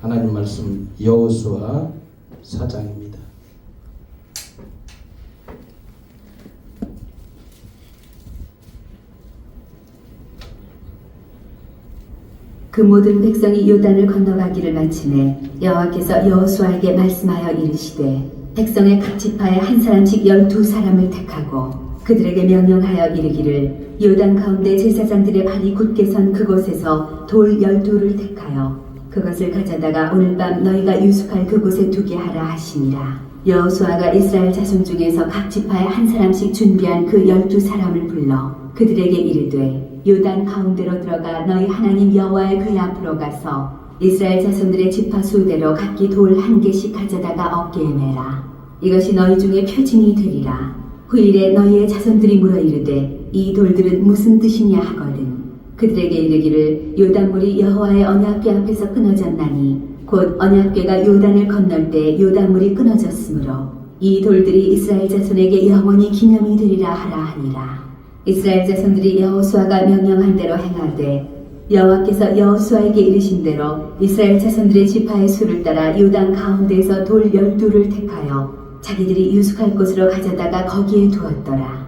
하나님 말씀 여호수아 4장입니다. 그 모든 백성이 요단을 건너가기를 마치매 여호와께서 여호수아에게 말씀하여 이르시되 백성의 각 지파에 한 사람씩 12사람을 택하고 그들에게 명령하여 이르기를 요단 가운데 제사장들의 발이 굳게 선 그곳에서 돌 12를 택하여 그것을 가져다가 오늘 밤 너희가 유숙할 그곳에 두게 하라 하시니라. 여호수아가 이스라엘 자손 중에서 각 지파에 한 사람씩 준비한 그 12사람을 불러 그들에게 이르되 요단 가운데로 들어가 너희 하나님 여호와의 궤 앞으로 가서 이스라엘 자손들의 지파 수대로 각기 돌 1개씩 가져다가 어깨에 매라. 이것이 너희 중에 표징이 되리라. 후일에 너희의 자손들이 물어 이르되 이 돌들은 무슨 뜻이냐 하거든 그들에게 이르기를 요단물이 여호와의 언약궤 앞에서 끊어졌나니 곧 언약궤가 요단을 건널 때 요단물이 끊어졌으므로 이 돌들이 이스라엘 자손에게 영원히 기념이 되리라 하라 하니라. 이스라엘 자손들이 여호수아가 명령한 대로 행하되 여호와께서 여호수아에게 이르신 대로 이스라엘 자손들의 지파의 수를 따라 요단 가운데에서 돌 12를 택하여 자기들이 유숙할 곳으로 가져다가 거기에 두었더라.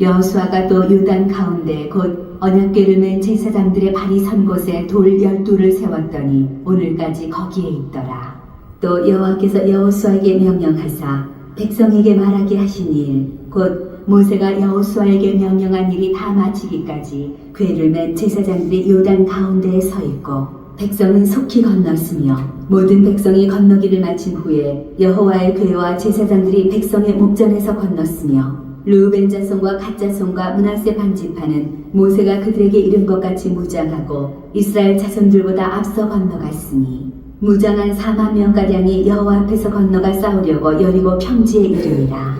여호수아가 또 요단 가운데 곧 언약궤를 맨 제사장들의 발이 선 곳에 돌 12를 세웠더니 오늘까지 거기에 있더라. 또 여호와께서 여호수아에게 명령하사 백성에게 말하게 하신 일 곧 모세가 여호수아에게 명령한 일이 다 마치기까지 궤를 맨 제사장들이 요단 가운데에 서 있고 백성은 속히 건넜으며 모든 백성이 건너기를 마친 후에 여호와의 궤와 제사장들이 백성의 목전에서 건넜으며 르우벤 자손과 갓 자손과 므낫세 반지파는 모세가 그들에게 이른 것 같이 무장하고 이스라엘 자손들보다 앞서 건너갔으니 무장한 4만 명가량이 여호와 앞에서 건너가 싸우려고 여리고 평지에 이르니라.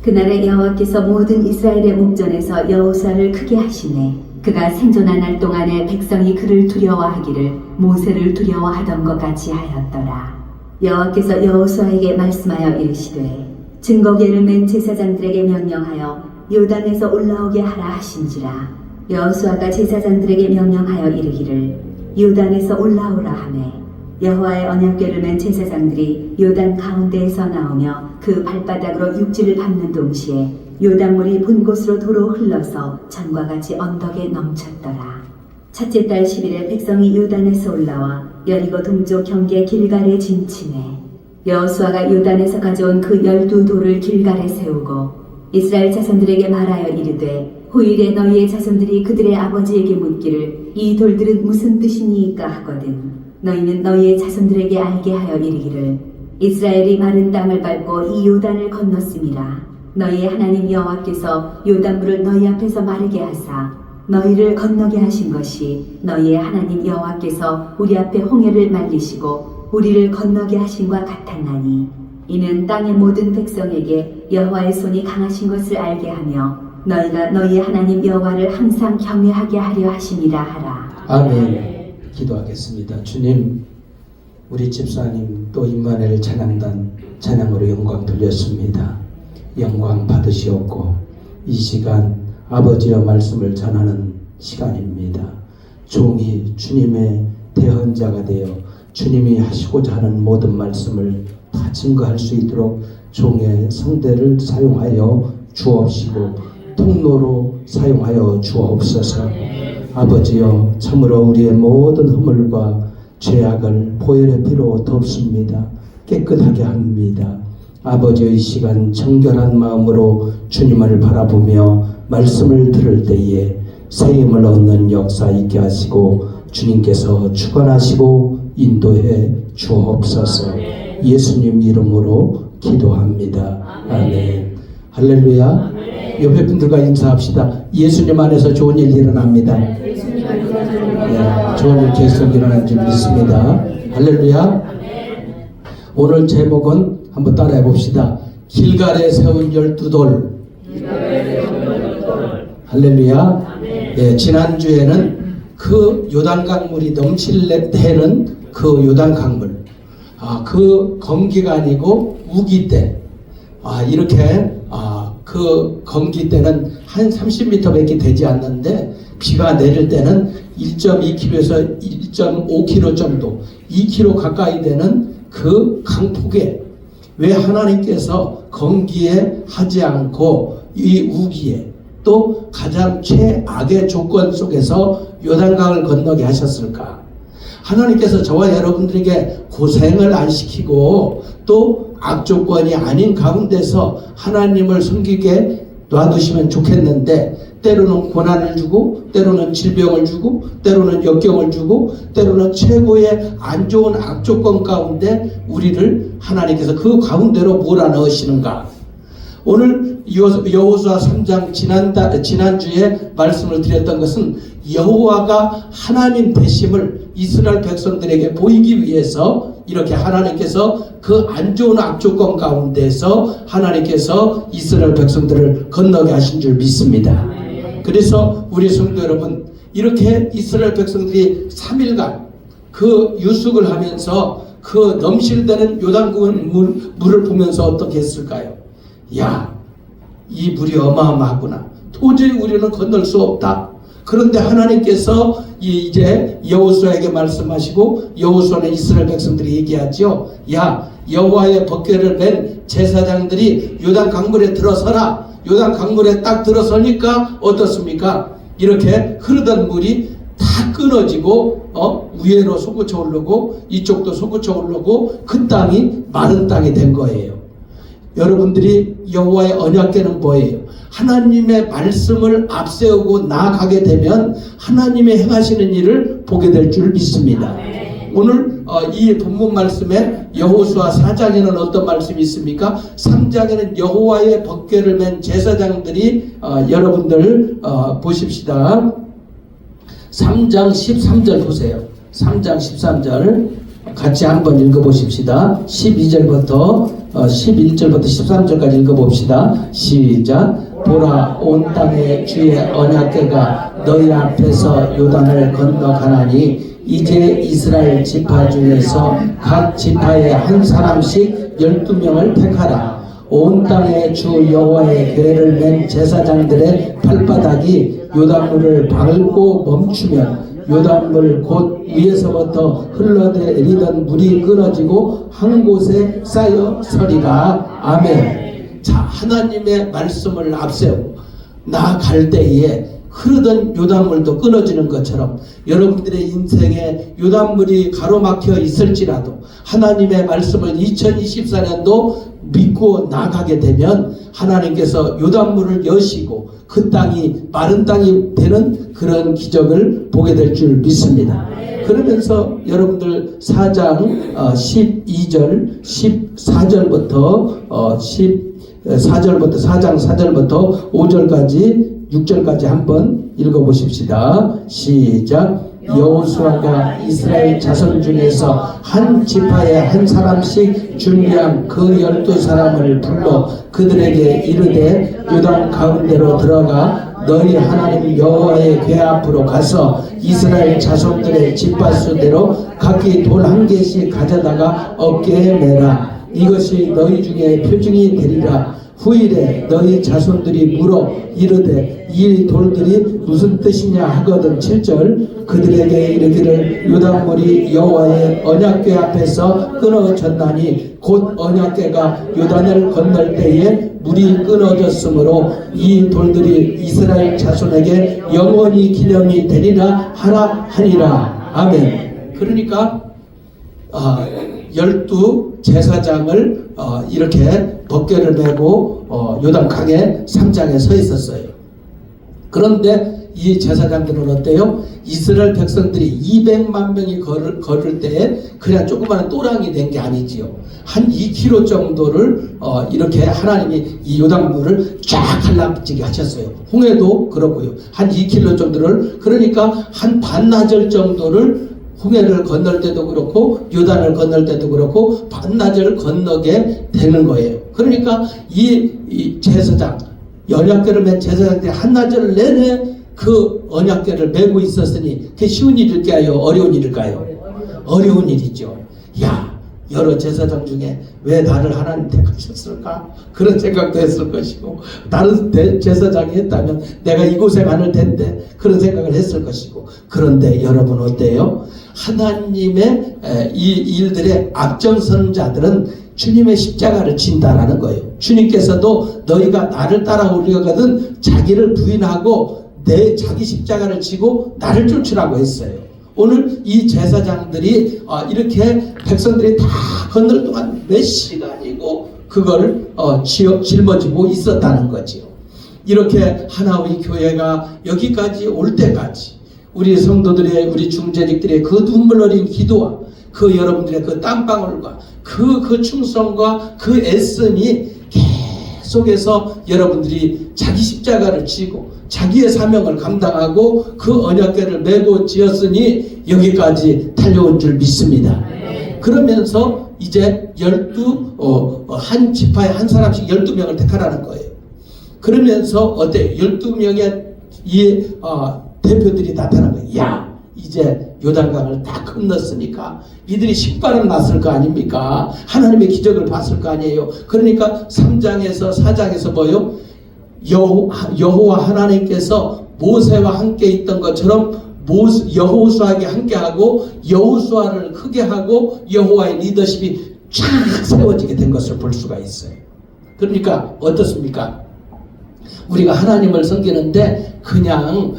그날에 여호와께서 모든 이스라엘의 목전에서 여호수아를 크게 하시매 그가 생존한 날 동안에 백성이 그를 두려워하기를 모세를 두려워하던 것 같이 하였더라. 여호와께서 여호수아에게 말씀하여 이르시되 증거궤를 맨 제사장들에게 명령하여 요단에서 올라오게 하라 하신지라. 여호수아가 제사장들에게 명령하여 이르기를 요단에서 올라오라 하매 여호와의 언약궤를 맨 제사장들이 요단 가운데에서 나오며 그 발바닥으로 육지를 밟는 동시에 요단물이 본 곳으로 도로 흘러서 전과 같이 언덕에 넘쳤더라. 첫째 달 10일에 백성이 요단에서 올라와 여리고 동쪽 경계 길갈에 진침해 여호수아가 요단에서 가져온 그 12돌을 길갈에 세우고 이스라엘 자손들에게 말하여 이르되 후일에 너희의 자손들이 그들의 아버지에게 묻기를 이 돌들은 무슨 뜻이니까 하거든 너희는 너희의 자손들에게 알게 하여 이르기를 이스라엘이 마른 땅을 밟고 이 요단을 건넜음이라. 너희의 하나님 여호와께서 요단물을 너희 앞에서 마르게 하사 너희를 건너게 하신 것이 너희의 하나님 여호와께서 우리 앞에 홍해를 말리시고 우리를 건너게 하신과 같았나니 이는 땅의 모든 백성에게 여호와의 손이 강하신 것을 알게 하며 너희가 너희의 하나님 여호와를 항상 경외하게 하려 하심이라 하라. 아멘. 기도하겠습니다. 주님, 우리 집사님 또 임마누엘 찬양단 찬양으로 영광 돌렸습니다. 영광 받으시옵고 이 시간 아버지의 말씀을 전하는 시간입니다. 종이 주님의 대언자가 되어 주님이 하시고자 하는 모든 말씀을 다 증거할 수 있도록 종의 성대를 사용하여 주옵시고 통로로 사용하여 주옵소서. 아버지여, 참으로 우리의 모든 허물과 죄악을 보혈의 피로 덮습니다. 깨끗하게 합니다. 아버지의 시간 정결한 마음으로 주님을 바라보며 말씀을 들을 때에 새 힘을 얻는 역사 있게 하시고 주님께서 주관하시고 인도해 주옵소서. 예수님 이름으로 기도합니다. 아멘. 할렐루야. 옆에 분들과 인사합시다. 예수님 안에서 좋은 일 일어납니다. 좋은 일 계속 일어난 줄 믿습니다. 할렐루야. 오늘 제목은 한번 따라해 봅시다. 길갈에 세운 12돌. 할렐루야. 지난주에는 그 요단강물이 넘칠 때는 그 요단강물, 그 건기가 아니고 우기 때, 이렇게 그 건기 때는 한 30m밖에 되지 않는데 비가 내릴 때는 1.2km에서 1.5km 정도 2km 가까이 되는 그 강폭에 왜 하나님께서 건기에 하지 않고 이 우기에 또 가장 최악의 조건 속에서 요단강을 건너게 하셨을까? 하나님께서 저와 여러분들에게 고생을 안 시키고 또 악조건이 아닌 가운데서 하나님을 섬기게 놔두시면 좋겠는데, 때로는 고난을 주고 때로는 질병을 주고 때로는 역경을 주고 때로는 최고의 안 좋은 악조건 가운데 우리를 하나님께서 그 가운데로 몰아넣으시는가? 오늘 여호수아 3장 지난주에 말씀을 드렸던 것은 여호와가 하나님 되심을 이스라엘 백성들에게 보이기 위해서 이렇게 하나님께서 그 안 좋은 악조건 가운데서 하나님께서 이스라엘 백성들을 건너게 하신 줄 믿습니다. 그래서 우리 성도 여러분, 이렇게 이스라엘 백성들이 3일간 그 유숙을 하면서 그 넘실대는 요단강 물을 보면서 어떻게 했을까요? 야, 이 물이 어마어마하구나. 도저히 우리는 건널 수 없다. 그런데 하나님께서 이제 여호수아에게 말씀하시고, 여호수아는 이스라엘 백성들이 얘기하죠. 야, 여호와의 법궤를 맨 제사장들이 요단 강물에 들어서라. 요단 강물에 딱 들어서니까 어떻습니까? 이렇게 흐르던 물이 다 끊어지고 위에로 솟구쳐 오르고 이쪽도 솟구쳐 오르고 그 땅이 마른 땅이 된 거예요. 여러분들이 여호와의 언약궤는 뭐예요? 하나님의 말씀을 앞세우고 나아가게 되면 하나님의 행하시는 일을 보게 될 줄 믿습니다. 오늘 이 본문 말씀에 여호수아 4장에는 어떤 말씀이 있습니까? 3장에는 여호와의 법궤를 맨 제사장들이 여러분들 보십시다. 3장 13절 보세요. 3장 13절 같이 한번 읽어보십시다. 12절부터 11절부터 13절까지 읽어봅시다. 시작. 보라, 온 땅에 주의 언약궤가 너희 앞에서 요단을 건너가나니 이제 이스라엘 지파 중에서 각 지파에 한 사람씩 12명을 택하라. 온 땅에 주 여호와의 궤를 맨 제사장들의 발바닥이 요단물을 밟고 멈추면 요단물 곧 위에서부터 흘러내리던 물이 끊어지고 한 곳에 쌓여 서리라. 아멘. 자, 하나님의 말씀을 앞세우고 나아갈 때에 흐르던 요단물도 끊어지는 것처럼 여러분들의 인생에 요단물이 가로막혀 있을지라도 하나님의 말씀을 2024년도 믿고 나가게 되면 하나님께서 요단물을 여시고 그 땅이 마른 땅이 되는 그런 기적을 보게 될 줄 믿습니다. 그러면서 여러분들 4장 12절 14절부터 4장 4절부터 5절까지 6절까지 한번 읽어보십시다. 시작. 여호수아가 이스라엘 자손 중에서 한 지파에 한 사람씩 준비한 그 12사람을 불러 그들에게 이르되 요단 가운데로 들어가 너희 하나님 여호와의 궤 앞으로 가서 이스라엘 자손들의 집밭수대로 각기 돌 한 개씩 가져다가 어깨에 매라. 이것이 너희 중에 표징이 되리라. 후일에 너희 자손들이 물어 이르되 이 돌들이 무슨 뜻이냐 하거든. 7절. 그들에게 이르기를 요단물이 여호와의 언약궤 앞에서 끊어졌나니 곧 언약궤가 요단을 건널 때에 물이 끊어졌으므로 이 돌들이 이스라엘 자손에게 영원히 기념이 되리라 하라 하니라. 아멘. 그러니까 12 제사장을 이렇게 법궤를 메고 요단강에 3장에 서 있었어요. 그런데 이 제사장들은 어때요? 이스라엘 백성들이 200만 명이 걸을 때에 그냥 조그마한 또랑이 된 게 아니지요. 한 2km 정도를 이렇게 하나님이 이 요단물을 쫙 갈라지게 하셨어요. 홍해도 그렇고요. 한 2km 정도를, 그러니까 한 반나절 정도를 홍해를 건널 때도 그렇고 요단을 건널 때도 그렇고 반나절 건너게 되는 거예요. 그러니까 이 제사장, 언약궤를 맨 제사장들이 한나절 내내 그 언약궤를 메고 있었으니 그게 쉬운 일일까요? 어려운 일일까요? 어려운 일이죠. 야, 여러 제사장 중에 왜 나를 하나님 택하셨을까? 그런 생각도 했을 것이고, 다른 제사장이 했다면 내가 이 고생 안 할 텐데 그런 생각을 했을 것이고. 그런데 여러분 어때요? 하나님의 이 일들의 앞장서는 자들은 주님의 십자가를 진다라는 거예요. 주님께서도 너희가 나를 따라오려거든 자기를 부인하고 내 자기 십자가를 지고 나를 쫓으라고 했어요. 오늘 이 제사장들이 이렇게 백성들이 다 건널 동안 몇 시간이고 그걸 짊어지고 있었다는 거지요. 이렇게 하나의 교회가 여기까지 올 때까지 우리 성도들의, 우리 중재직들의 그 눈물 어린 기도와 그 여러분들의 그 땀방울과 그 충성과 그 애씀이 계속해서 여러분들이 자기 십자가를 지고 자기의 사명을 감당하고 그 언약궤를 메고 지었으니 여기까지 달려온 줄 믿습니다. 그러면서 이제 한 지파에 한 사람씩 12명을 택하라는 거예요. 그러면서 어때? 12명의 이 대표들이 나타난 거예요. 야, 이제 요단강을 딱 건넜으니까 이들이 식발은 났을 거 아닙니까? 하나님의 기적을 봤을 거 아니에요. 그러니까 3장에서 4장에서 뭐요? 여호와 하나님께서 모세와 함께 있던 것처럼 여호수아에게 함께하고 여호수아를 크게 하고 여호와의 리더십이 쫙 세워지게 된 것을 볼 수가 있어요. 그러니까 어떻습니까? 우리가 하나님을 섬기는데 그냥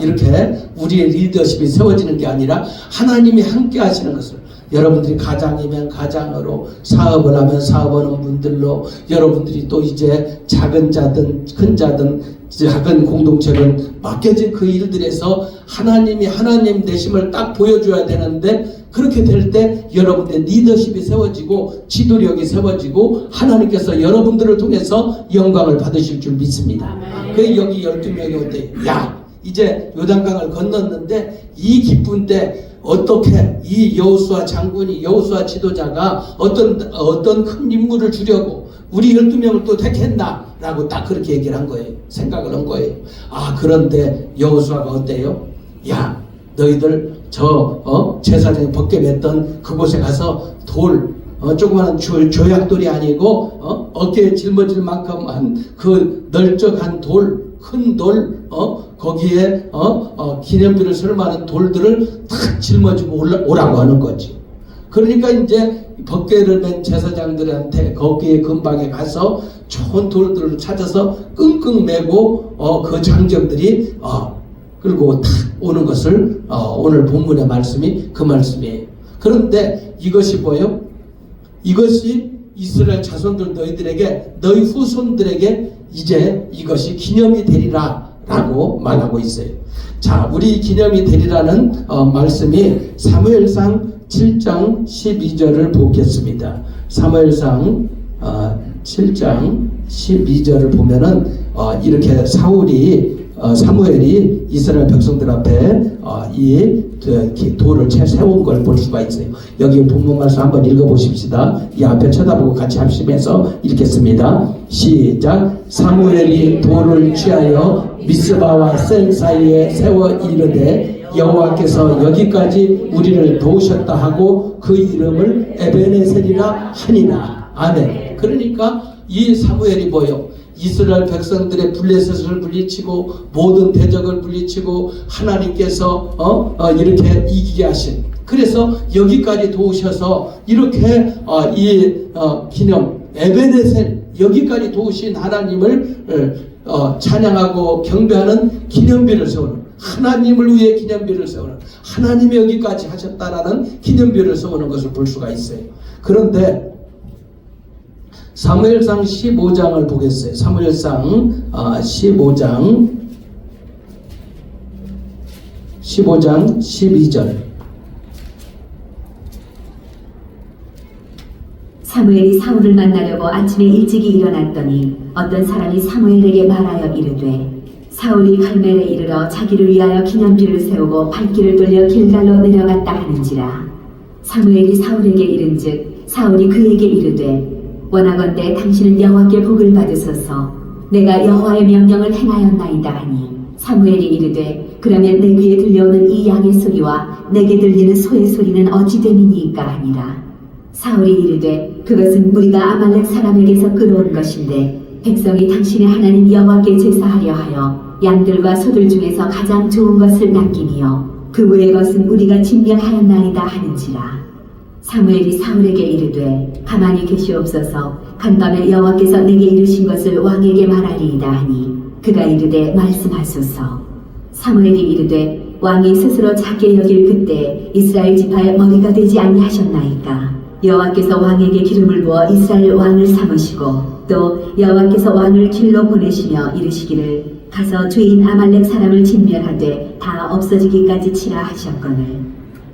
이렇게 우리의 리더십이 세워지는 게 아니라 하나님이 함께 하시는 것을, 여러분들이 가장이면 가장으로, 사업을 하면 사업하는 분들로, 여러분들이 또 이제 작은 자든 큰 자든 작은 공동체를 맡겨진 그 일들에서 하나님이 하나님 되심을 딱 보여줘야 되는데, 그렇게 될 때 여러분들의 리더십이 세워지고 지도력이 세워지고 하나님께서 여러분들을 통해서 영광을 받으실 줄 믿습니다. 그 여기 12명이 온대. 야, 이제 요단강을 건넜는데 이 기쁜 때 어떻게 이 여호수아 장군이, 여호수아 지도자가 어떤 큰 임무를 주려고 우리 12명을 또 택했나? 라고 딱 그렇게 얘기를 한 거예요. 생각을 한 거예요. 그런데 여호수아가 어때요? 야, 너희들 제사장이 벗게 맸던 그곳에 가서 조그마한 조약돌이 아니고 어깨에 짊어질 만큼한 그 널쩍한 큰 돌, 거기에 기념비를 설마하는 돌들을 탁 짊어지고 오라고 하는 거지. 그러니까 이제 벗개를 맨 제사장들한테 거기에 근방에 가서 좋은 돌들을 찾아서 끙끙 매고 그 장정들이 끌고 탁 오는 것을 오늘 본문의 말씀이 그 말씀이에요. 그런데 이것이 뭐예요? 이것이 이스라엘 자손들 너희들에게, 너희 후손들에게 이제 이것이 기념이 되리라 라고 말하고 있어요. 자, 우리 기념이 되리라는 말씀이 사무엘상 7장 12절을 보겠습니다. 사무엘상 7장 12절을 보면은 이렇게 사무엘이 이스라엘 백성들 앞에 이 돌을 세운 걸 볼 수가 있어요. 여기 본문 말씀 한번 읽어보십시다. 이 앞에 쳐다보고 같이 합심해서 읽겠습니다. 시작. 사무엘이 돌을 취하여 미스바와 셀 사이에 세워 이르되 여호와께서 여기까지 우리를 도우셨다 하고 그 이름을 에베네셀이라 하니라. 아멘. 그러니까 이 사무엘이 뭐요? 이스라엘 백성들의 블레셋을 물리치고 모든 대적을 물리치고 하나님께서 이렇게 이기게 하신, 그래서 여기까지 도우셔서 이렇게 기념 에베네셀, 여기까지 도우신 하나님을 찬양하고 경배하는 기념비를 세우는, 하나님을 위해 기념비를 세우는, 하나님이 여기까지 하셨다라는 기념비를 세우는 것을 볼 수가 있어요. 그런데 사무엘상 15장을 보겠어요. 사무엘상 15장 12절. 사무엘이 사울을 만나려고 아침에 일찍이 일어났더니 어떤 사람이 사무엘에게 말하여 이르되 사울이 갈멜에 이르러 자기를 위하여 기념비를 세우고 발길을 돌려 길갈로 내려갔다 하는지라. 사무엘이 사울에게 이른즉 사울이 그에게 이르되 원하건대 당신은 여호와께 복을 받으소서. 내가 여호와의 명령을 행하였나이다 하니 사무엘이 이르되 그러면 내 귀에 들려오는 이 양의 소리와 내게 들리는 소의 소리는 어찌 됨이니까 하니라. 사울이 이르되 그것은 우리가 아말렉 사람에게서 끌어온 것인데 백성이 당신의 하나님 여호와께 제사하려 하여 양들과 소들 중에서 가장 좋은 것을 남기니요 그 외의 것은 우리가 진멸하였나이다 하는지라. 사무엘이 사울에게 이르되 가만히 계시옵소서. 간밤에 여호와께서 내게 이르신 것을 왕에게 말하리이다 하니 그가 이르되 말씀하소서. 사무엘이 이르되 왕이 스스로 작게 여길 그때 이스라엘 지파의 머리가 되지 아니하셨나이까. 여호와께서 왕에게 기름을 부어 이스라엘 왕을 삼으시고 또 여호와께서 왕을 길로 보내시며 이르시기를 가서 죄인 아말렉 사람을 진멸하되 다 없어지기까지 치라 하셨거늘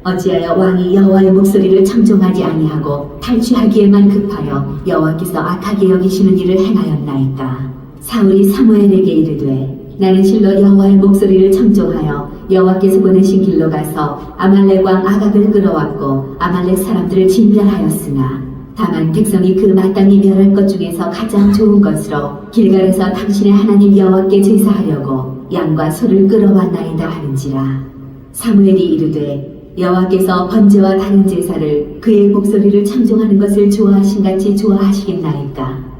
어찌하여 왕이 여호와의 목소리를 청종하지 아니하고 탈취하기에만 급하여 여호와께서 악하게 여기시는 일을 행하였나이까. 사울이 사무엘에게 이르되 나는 실로 여호와의 목소리를 청종하여 여호와께서 보내신 길로 가서 아말렉 왕 아각을 끌어왔고 아말렉 사람들을 진멸하였으나 다만 백성이 그 마땅히 멸할 것 중에서 가장 좋은 것으로 길갈에서 당신의 하나님 여호와께 제사하려고 양과 소를 끌어왔나이다 하는지라. 사무엘이 이르되 여호와께서 번제와 다른 제사를 그의 목소리를 청종하는 것을 좋아하신 같이 좋아하시겠나이까.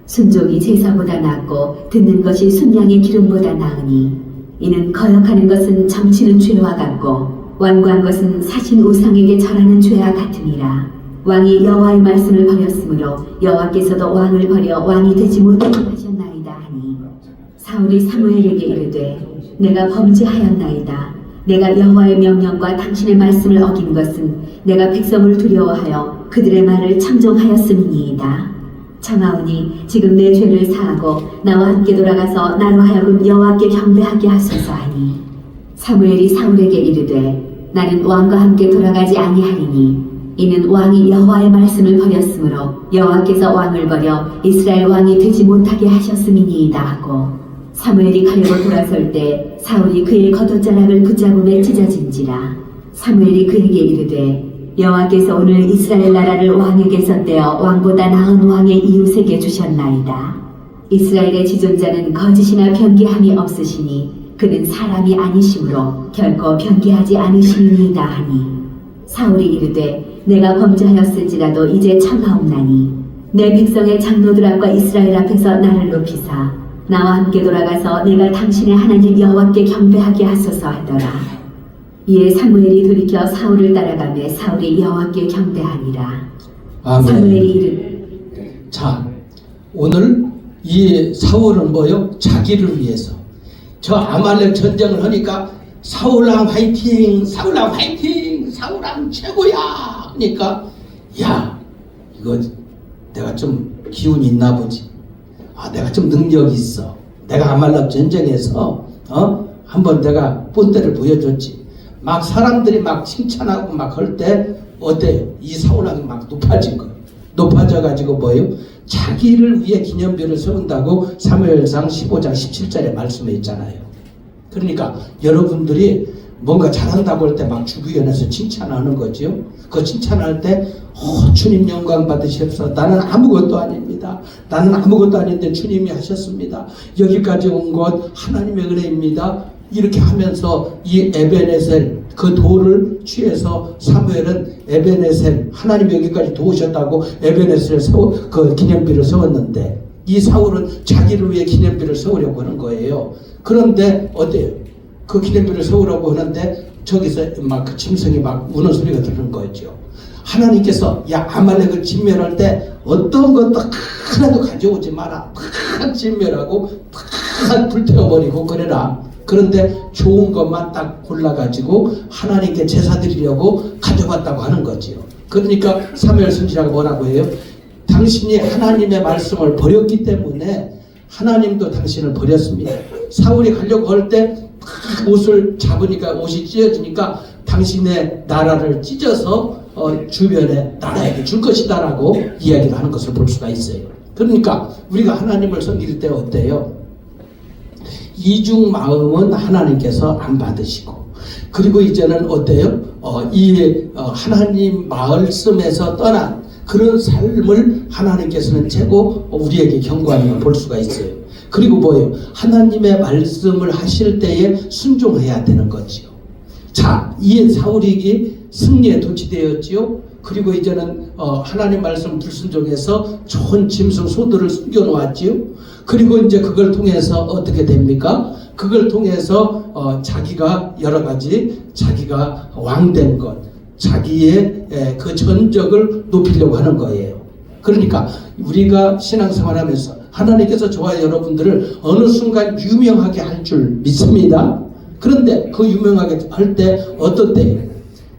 순종이 제사보다 낫고 듣는 것이 순양의 기름보다 나으니 이는 거역하는 것은 점치는 죄와 같고 완고한 것은 사신 우상에게 절하는 죄와 같으니라. 왕이 여호와의 말씀을 버렸으므로 여호와께서도 왕을 버려 왕이 되지 못하게 하셨나이다 하니 사울이 사무엘에게 이르되 내가 범죄하였나이다. 내가 여호와의 명령과 당신의 말씀을 어긴 것은 내가 백성을 두려워하여 그들의 말을 청종하였음이니이다. 청하오니 지금 내 죄를 사하고 나와 함께 돌아가서 나로 하여금 여호와께 경배하게 하소서 하니 사무엘이 사울에게 이르되 나는 왕과 함께 돌아가지 아니하리니 이는 왕이 여호와의 말씀을 버렸으므로 여호와께서 왕을 버려 이스라엘 왕이 되지 못하게 하셨음이니이다 하고 사무엘이 가려고 돌아설 때 사울이 그의 겉옷자락을 붙잡음에 찢어진지라. 사무엘이 그에게 이르되 여호와께서 오늘 이스라엘 나라를 왕에게서 떼어 왕보다 나은 왕의 이웃에게 주셨나이다. 이스라엘의 지존자는 거짓이나 변개함이 없으시니 그는 사람이 아니시므로 결코 변개하지 않으시니이다 하니 사울이 이르되 내가 범죄하였을지라도 이제 청하옵나니 내 백성의 장로들 앞과 이스라엘 앞에서 나를 높이사 나와 함께 돌아가서 내가 당신의 하나님 여호와께 경배하게 하소서 하더라. 이에 사무엘이 돌이켜 사울을 따라가매 사울이 여호와께 경배하니라. 아멘. 사무엘이 이르되 자, 오늘 이 사울은 뭐요? 자기를 위해서 저 아말렉 전쟁을 하니까 사울왕 화이팅, 사울왕 화이팅, 사울왕 최고야. 그러니까 야, 이거 내가 좀 기운이 있나 보지. 아, 내가 좀 능력이 있어. 내가 아말렉 전쟁에서 한번 내가 본때를 보여줬지. 막 사람들이 막 칭찬하고 막 할 때 어때요? 이 사울왕이 막 높아진 거예요. 높아져 가지고 뭐예요? 자기를 위해 기념비를 세운다고 사무엘상 15장 17절에 말씀해 있잖아요. 그러니까 여러분들이 뭔가 잘한다고 할 때 막 주변에서 칭찬하는 거죠. 그 칭찬할 때 주님 영광 받으시옵소서. 나는 아무것도 아닙니다. 나는 아무것도 아닌데 주님이 하셨습니다. 여기까지 온 것 하나님의 은혜입니다. 이렇게 하면서 이 에베네셀 그 돌을 취해서 사무엘은 에베네셀 하나님 여기까지 도우셨다고 에베네셀 그 기념비를 세웠는데 이 사울은 자기를 위해 기념비를 세우려고 하는 거예요. 그런데 어때요? 그 기념비를 세우려고 하는데 저기서 막 그 짐승이 막 우는 소리가 들리는 거죠. 하나님께서 야 아말렉을 진멸할 때 어떤 것도 하나도 가져오지 마라. 팍 진멸하고 팍 불태워버리고 그래라. 그런데 좋은 것만 딱 골라가지고 하나님께 제사 드리려고 가져갔다고 하는 거지요. 그러니까 사무엘 선지자가 뭐라고 해요? 당신이 하나님의 말씀을 버렸기 때문에 하나님도 당신을 버렸습니다. 사울이 가려고 할 때 옷을 잡으니까 옷이 찢어지니까 당신의 나라를 찢어서 주변에 나라에게 줄 것이다라고 이야기를 하는 것을 볼 수가 있어요. 그러니까 우리가 하나님을 섬길 때 어때요? 이중 마음은 하나님께서 안 받으시고 그리고 이제는 어때요? 하나님 말씀에서 떠난 그런 삶을 하나님께서는 재고 우리에게 경고하는 걸 볼 수가 있어요. 그리고 뭐예요? 하나님의 말씀을 하실 때에 순종해야 되는 거지요. 자, 이 사울이 승리에 도취되었지요. 그리고 이제는 하나님 말씀 불순종해서 좋은 짐승 소들을 숨겨놓았지요. 그리고 이제 그걸 통해서 어떻게 됩니까? 그걸 통해서 자기가 여러 가지 자기가 왕된 것, 자기의 그 전적을 높이려고 하는 거예요. 그러니까 우리가 신앙생활하면서 하나님께서 저와 여러분들을 어느 순간 유명하게 할 줄 믿습니다. 그런데 그 유명하게 할 때 어떤 때예요?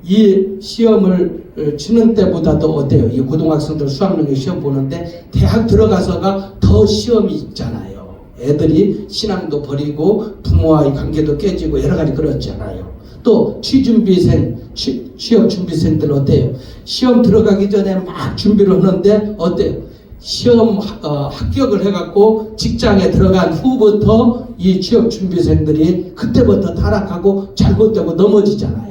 이 시험을 치는 때보다도 어때요? 이 고등학생들 수학능력 시험 보는데 대학 들어가서가 더 시험이 있잖아요. 애들이 신앙도 버리고 부모와의 관계도 깨지고 여러 가지 그렇잖아요. 또 취준비생, 취업 준비생들 어때요? 시험 들어가기 전에 막 준비를 하는데 어때요? 시험 합격을 해갖고 직장에 들어간 후부터 이 취업 준비생들이 그때부터 타락하고 잘못되고 넘어지잖아요.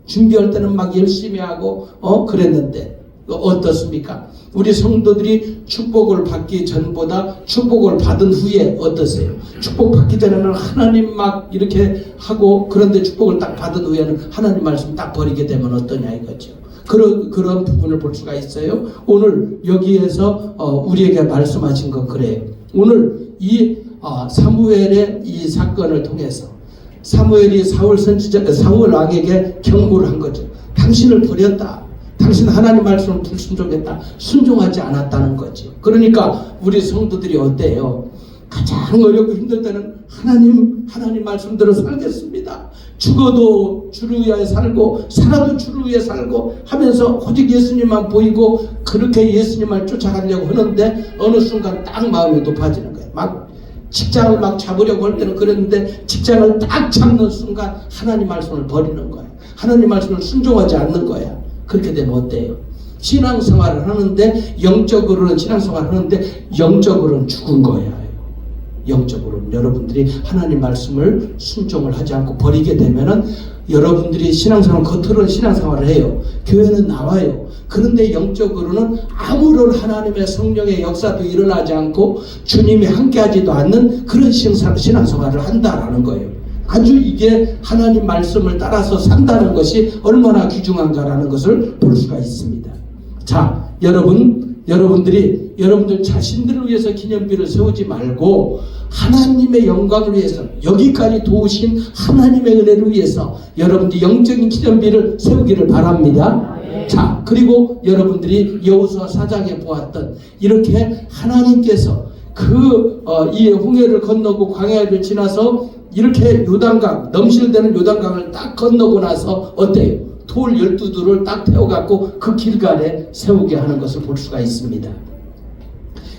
준비할 때는 막 열심히 하고 그랬는데 어떻습니까? 우리 성도들이 축복을 받기 전보다 축복을 받은 후에 어떠세요? 축복 받기 전에는 하나님 막 이렇게 하고 그런데 축복을 딱 받은 후에는 하나님 말씀 딱 버리게 되면 어떠냐 이거죠. 그런 부분을 볼 수가 있어요. 오늘 여기에서 우리에게 말씀하신 건 그래요. 오늘 이 사무엘의 이 사건을 통해서 사무엘이 사울 왕에게 경고를 한 거죠. 당신을 버렸다. 당신 하나님 말씀을 불순종했다. 순종하지 않았다는 거죠. 그러니까 우리 성도들이 어때요? 가장 어렵고 힘들 때는 하나님 말씀대로 살겠습니다. 죽어도 주를 위하여 살고 살아도 주를 위해 살고 하면서 오직 예수님만 보이고 그렇게 예수님을 쫓아가려고 하는데 어느 순간 딱 마음이 높아지는 거예요. 막 직장을 막 잡으려고 할 때는 그랬는데 직장을 딱 잡는 순간 하나님 말씀을 버리는 거예요. 하나님 말씀을 순종하지 않는 거야. 그렇게 되면 어때요? 신앙생활을 하는데 영적으로는 신앙생활을 하는데 영적으로는 죽은 거예요. 영적으로는 여러분들이 하나님 말씀을 순종을 하지 않고 버리게 되면은 여러분들이 신앙생활 겉으로는 신앙생활을 해요. 교회는 나와요. 그런데 영적으로는 아무런 하나님의 성령의 역사도 일어나지 않고 주님이 함께하지도 않는 그런 신앙생활을 한다라는 거예요. 아주 이게 하나님 말씀을 따라서 산다는 것이 얼마나 귀중한가라는 것을 볼 수가 있습니다. 자, 여러분들 자신들을 위해서 기념비를 세우지 말고 하나님의 영광을 위해서 여기까지 도우신 하나님의 은혜를 위해서 여러분들이 영적인 기념비를 세우기를 바랍니다. 자, 그리고 여러분들이 여호수아 4장에 보았던 이렇게 하나님께서 이 홍해를 건너고 광야를 지나서 이렇게 요단강, 넘실대는 요단강을 딱 건너고 나서 어때요? 돌 12돌을 딱 태워갖고 그 길갈에 세우게 하는 것을 볼 수가 있습니다.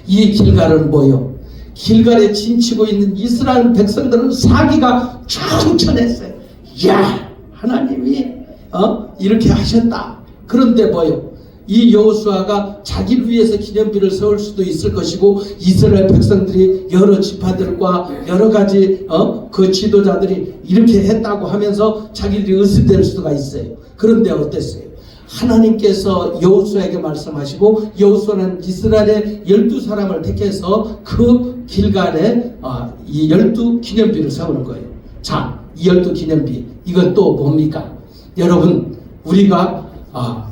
이 길갈은 뭐요? 길갈에 진치고 있는 이스라엘 백성들은 사기가 충천했어요. 야, 하나님이 이렇게 하셨다. 그런데 뭐요? 이 여호수아가 자기를 위해서 기념비를 세울 수도 있을 것이고 이스라엘 백성들이 여러 지파들과 여러 가지 그 지도자들이 이렇게 했다고 하면서 자기들이 의심될 수가 있어요. 그런데 어땠어요? 하나님께서 여호수아에게 말씀하시고 여호수아는 이스라엘의 12사람을 택해서 그 길갈에 이 12기념비를 세우는 거예요. 자, 이 12기념비 이건 또 뭡니까? 여러분 우리가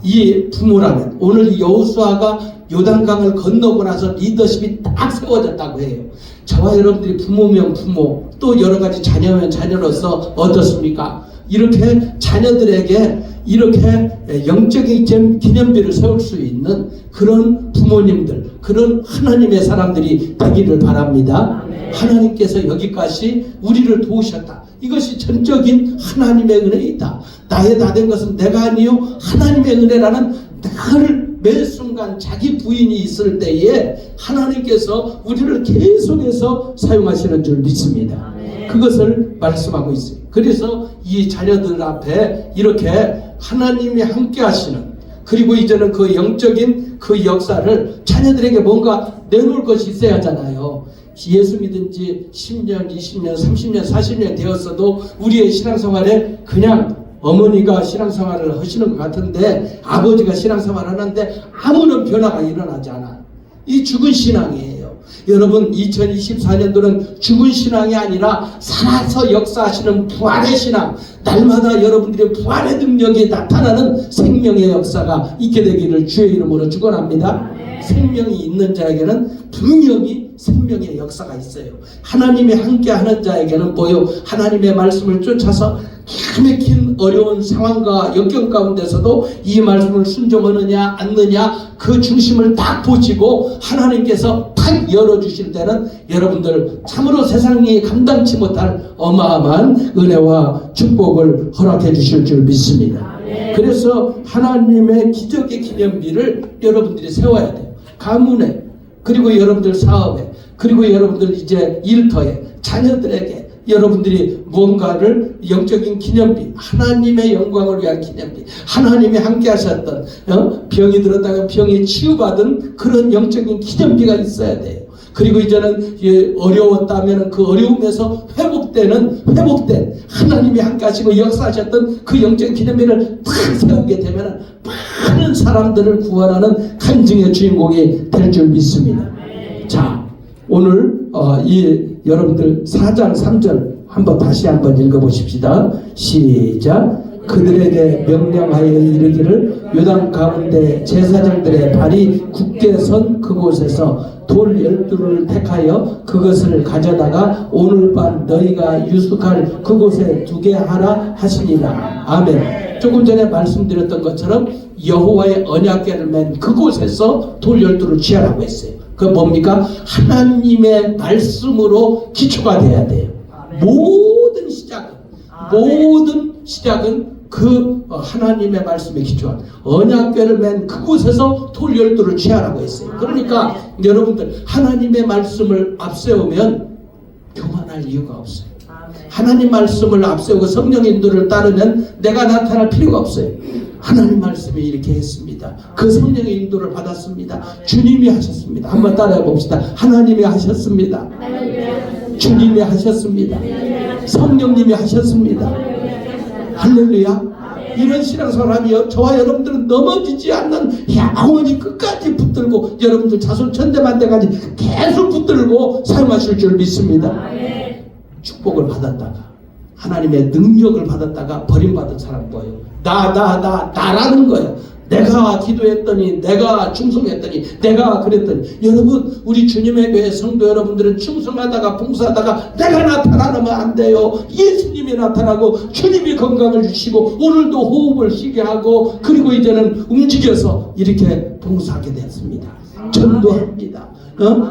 이 부모라면 오늘 여호수아가 요단강을 건너고 나서 리더십이 딱 세워졌다고 해요. 저와 여러분들이 부모면 부모 또 여러 가지 자녀면 자녀로서 어떻습니까? 이렇게 자녀들에게 이렇게 영적인 기념비를 세울 수 있는 그런 부모님들, 그런 하나님의 사람들이 되기를 바랍니다. 하나님께서 여기까지 우리를 도우셨다. 이것이 전적인 하나님의 은혜이다. 나의 다 된 것은 내가 아니요 하나님의 은혜라는 늘 매 순간 자기 부인이 있을 때에 하나님께서 우리를 계속해서 사용하시는 줄 믿습니다. 그것을 말씀하고 있어요. 그래서 이 자녀들 앞에 이렇게 하나님이 함께 하시는 그리고 이제는 그 영적인 그 역사를 자녀들에게 뭔가 내놓을 것이 있어야 하잖아요. 예수 믿은 지 10년, 20년, 30년, 40년 되었어도 우리의 신앙생활에 그냥 어머니가 신앙생활을 하시는 것 같은데 아버지가 신앙생활을 하는데 아무런 변화가 일어나지 않아. 이 죽은 신앙이에요. 여러분 2024년도는 죽은 신앙이 아니라 살아서 역사하시는 부활의 신앙, 날마다 여러분들의 부활의 능력이 나타나는 생명의 역사가 있게 되기를 주의 이름으로 축원합니다. 생명이 있는 자에게는 분명히 생명의 역사가 있어요. 하나님이 함께하는 자에게는 뭐요? 하나님의 말씀을 쫓아서 기가 막힌 어려운 상황과 역경 가운데서도 이 말씀을 순종하느냐 않느냐 그 중심을 딱 보시고 하나님께서 탁 열어주실 때는 여러분들 참으로 세상이 감당치 못할 어마어마한 은혜와 축복을 허락해 주실 줄 믿습니다. 그래서 하나님의 기적의 기념비를 여러분들이 세워야 돼요. 가문에, 그리고 여러분들 사업에, 그리고 여러분들 이제 일터에, 자녀들에게 여러분들이 무언가를 영적인 기념비, 하나님의 영광을 위한 기념비, 하나님이 함께 하셨던 병이 들었다가 병이 치유받은 그런 영적인 기념비가 있어야 돼요. 그리고 이제는 어려웠다면 그 어려움에서 회복된 하나님이 함께 하시고 역사하셨던 그 영적인 기념비를 탁 세우게 되면 많은 사람들을 구원하는 간증의 주인공이 될 줄 믿습니다. 자, 오늘 여러분들 4장 3절 다시 한번 읽어보십시다. 시작. 그들에게 명령하여 이르기를 요단 가운데 제사장들의 발이 굳게 선 그곳에서 돌 12를 택하여 그것을 가져다가 오늘 밤 너희가 유숙할 그곳에 두게 하라 하시니라. 아멘. 조금 전에 말씀드렸던 것처럼 여호와의 언약궤를 맨 그곳에서 돌 12를 취하라고 했어요. 그 뭡니까? 하나님의 말씀으로 기초가 돼야 돼요. 모든 시작은 그 하나님의 말씀에 기초한 언약궤를 맨 그곳에서 돌 12를 취하라고 했어요. 그러니까 여러분들 하나님의 말씀을 앞세우면 교만할 이유가 없어요. 하나님 말씀을 앞세우고 성령의 인도를 따르면 내가 나타날 필요가 없어요. 하나님 말씀이 이렇게 했습니다. 그 성령의 인도를 받았습니다. 주님이 하셨습니다. 한번 따라해 봅시다. 하나님이 하셨습니다. 주님이 하셨습니다. 성령님이 하셨습니다. 할렐루야. 이런 신앙생활하며 저와 여러분들은 넘어지지 않는 영원히 끝까지 붙들고 여러분들 자손 천대만대까지 계속 붙들고 사용하실 줄 믿습니다. 축복을 받았다가 하나님의 능력을 받았다가 버림받은 사람 뭐예요? 나라는 거예요. 내가 기도했더니, 내가 충성했더니, 내가 그랬더니. 여러분, 우리 주님의 교회 성도 여러분들은 충성하다가 봉사하다가 내가 나타나면 안 돼요. 예수님이 나타나고 주님이 건강을 주시고 오늘도 호흡을 쉬게 하고 그리고 이제는 움직여서 이렇게 봉사하게 됐습니다. 전도합니다.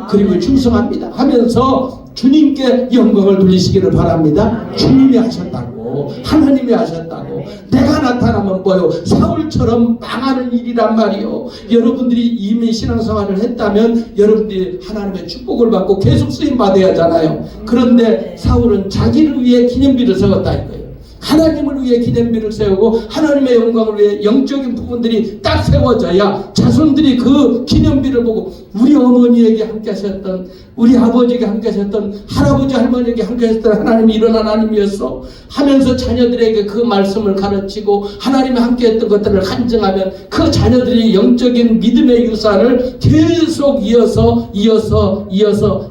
그리고 충성합니다 하면서 주님께 영광을 돌리시기를 바랍니다. 주님이 하셨다고, 하나님이 하셨다고. 내가 나타나면 뭐요? 사울처럼 망하는 일이란 말이요. 여러분들이 이미 신앙생활을 했다면 여러분들이 하나님의 축복을 받고 계속 쓰임 받아야 하잖아요. 그런데 사울은 자기를 위해 기념비를 세웠다 이거예요. 하나님을 위해 기념비를 세우고 하나님의 영광을 위해 영적인 부분들이 딱 세워져야 자손들이 그 기념비를 보고 우리 어머니에게 함께 하셨던, 우리 아버지에게 함께 하셨던, 할아버지 할머니에게 함께 하셨던 하나님이 이런 하나님이었어 하면서 자녀들에게 그 말씀을 가르치고 하나님이 함께 했던 것들을 간증하면 그 자녀들이 영적인 믿음의 유산을 계속 이어서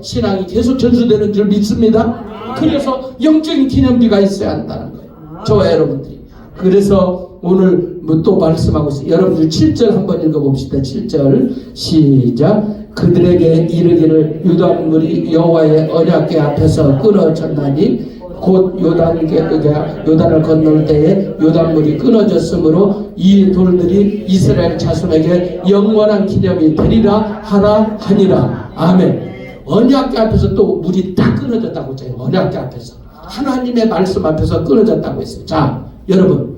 신앙이 계속 전수되는 줄 믿습니다. 그래서 영적인 기념비가 있어야 한다는 거예요. 저와 여러분들이. 그래서 오늘 또 말씀하고 있어요. 여러분들 7절 한번 읽어봅시다. 7절 시작. 그들에게 이르기를 유다물이 여호와의 언약궤 앞에서 끊어졌나니 곧 요단을 건널 때에 요단물이 끊어졌으므로 이 돌들이 이스라엘 자손에게 영원한 기념이 되리라 하라 하니라. 아멘. 언약궤 앞에서 또 물이 딱 끊어졌다고 했잖아요. 언약궤 앞에서. 하나님의 말씀 앞에서 끊어졌다고 했어요. 자, 여러분.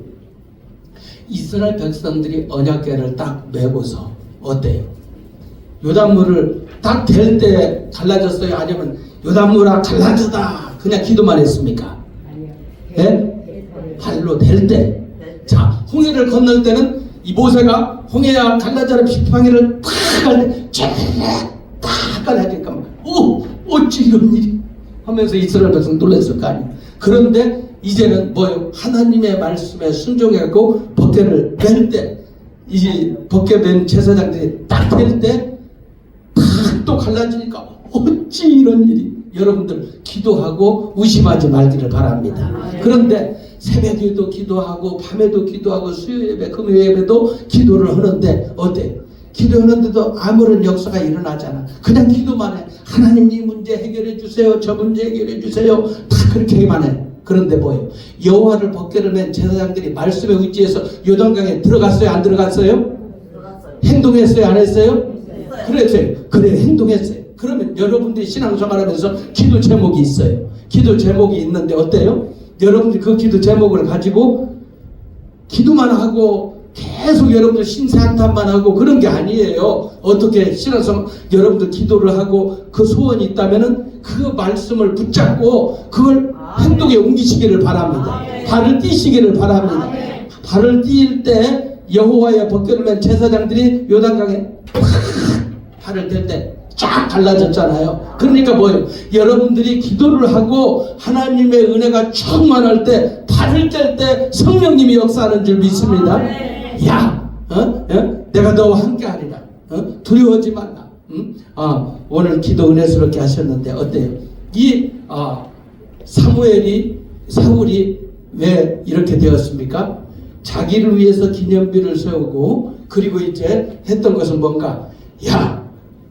이스라엘 백성들이 언약궤를 딱 메고서 어때요? 요단물을 딱 댈 때 갈라졌어요? 아니면 요단물아 갈라져다 그냥 기도만 했습니까? 예? 발로 댈 때. 자, 홍해를 건널 때는 이 모세가 홍해야 갈라져라 지팡이를 탁 갈 때 딱 갈라지니까 어찌 이런 일이 하면서 이스라엘 백성 놀랐을 거 아니에요. 그런데 이제는 뭐예요? 하나님의 말씀에 순종해갖고 법궤를 뺄 때, 이제 법궤 맨 제사장들이 딱 뺄 때 탁 또 갈라지니까 어찌 이런 일이. 여러분들 기도하고 의심하지 말기를 바랍니다. 그런데 새벽에도 기도하고 밤에도 기도하고 수요예배 금요예배도 기도를 하는데 어때요? 기도하는데도 아무런 역사가 일어나잖아. 그냥 기도만 해. 하나님 이 문제 해결해 주세요. 저 문제 해결해 주세요. 다 그렇게만 해. 그런데 뭐예요? 여호와를 법궤를 맨 제사장들이 말씀에 의지해서 요단강에 들어갔어요? 안 들어갔어요? 행동했어요? 안 했어요? 그랬어요. 그래 행동했어요. 그러면 여러분들이 신앙생활하면서 기도 제목이 있어요. 기도 제목이 있는데 어때요? 여러분들이 그 기도 제목을 가지고 기도만 하고 계속 여러분들 신사한탄만 하고 그런 게 아니에요. 어떻게 신앙생활 여러분들 기도를 하고 그 소원이 있다면은 그 말씀을 붙잡고 그걸 행동에 옮기시기를 바랍니다. 발을 띄시기를 바랍니다. 발을 띄일 때 여호와의 법궤를 맨 제사장들이 요단강에 발을 댈 때 쫙 갈라졌잖아요. 그러니까 뭐예요? 여러분들이 기도를 하고 하나님의 은혜가 충만할 때 발을 뗄 때 성령님이 역사하는 줄 믿습니다. 야, 내가 너와 함께하리라. 두려워하지 말라. 오늘 기도 은혜스럽게 하셨는데 어때요? 이 사울이 왜 이렇게 되었습니까? 자기를 위해서 기념비를 세우고 그리고 이제 했던 것은 뭔가? 야,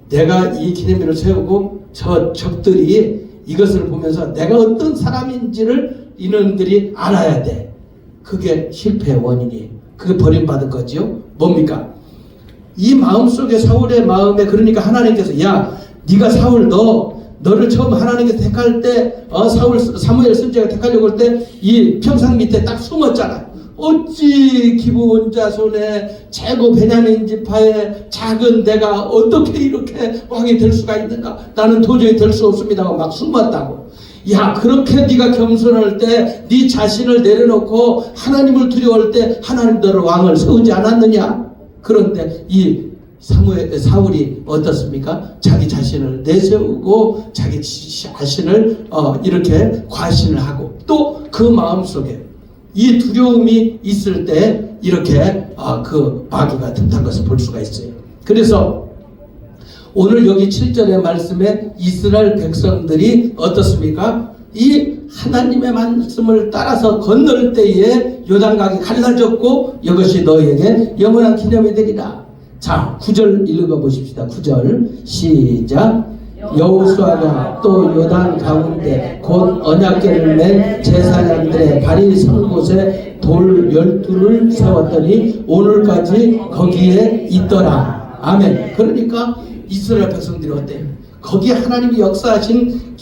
내가 이 기념비를 세우고 저 적들이 이것을 보면서 내가 어떤 사람인지를 이놈들이 알아야 돼. 그게 실패의 원인이에요. 그게 버림받은 거지요. 뭡니까? 이 마음속에 사울의 마음에 그러니까 하나님께서 야 네가 사울 너를 처음 하나님께서 택할 때 사무엘 선지자가 택하려고 할 때 이 평상 밑에 딱 숨었잖아. 어찌 기브온 자손의 최고 베냐민 지파의 작은 내가 어떻게 이렇게 왕이 될 수가 있는가? 나는 도저히 될 수 없습니다 하고 막 숨었다고. 야 그렇게 네가 겸손할 때 네 자신을 내려놓고 하나님을 두려워할 때 하나님 너를 왕을 세우지 않았느냐? 그런데 이 사울이 어떻습니까? 자기 자신을 내세우고 자기 자신을 이렇게 과신을 하고 또 그 마음속에 이 두려움이 있을 때 이렇게 그 마귀가 틈탄 것을 볼 수가 있어요. 그래서 오늘 여기 7절의 말씀에 이스라엘 백성들이 어떻습니까? 이 하나님의 말씀을 따라서 건널 때에 요단강이 갈라졌고 이것이 너희에게 영원한 기념이 되리라. 자 9절 읽어보십시다. 9절 시작. 여호수아가 또 요단 가운데 곧 언약궤를 맨 제사장들의 발이 선 곳에 돌 12를 세웠더니 오늘까지 거기에 있더라. 아멘. 그러니까 이스라엘 백성들이 어때요? 거기에 하나님이 역사하신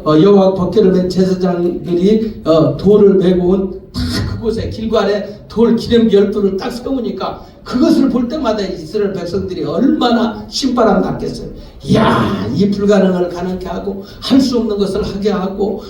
여호와 법궤를 맨 제사장들이 돌을 메고 온 딱 그곳에 길갈에 돌 기름 12를 딱 세우니까 그것을 볼 때마다 이스라엘 백성들이 얼마나 신바람 났겠어요. 이야 이 불가능을 가능케 하고 할 수 없는 것을 하게 하고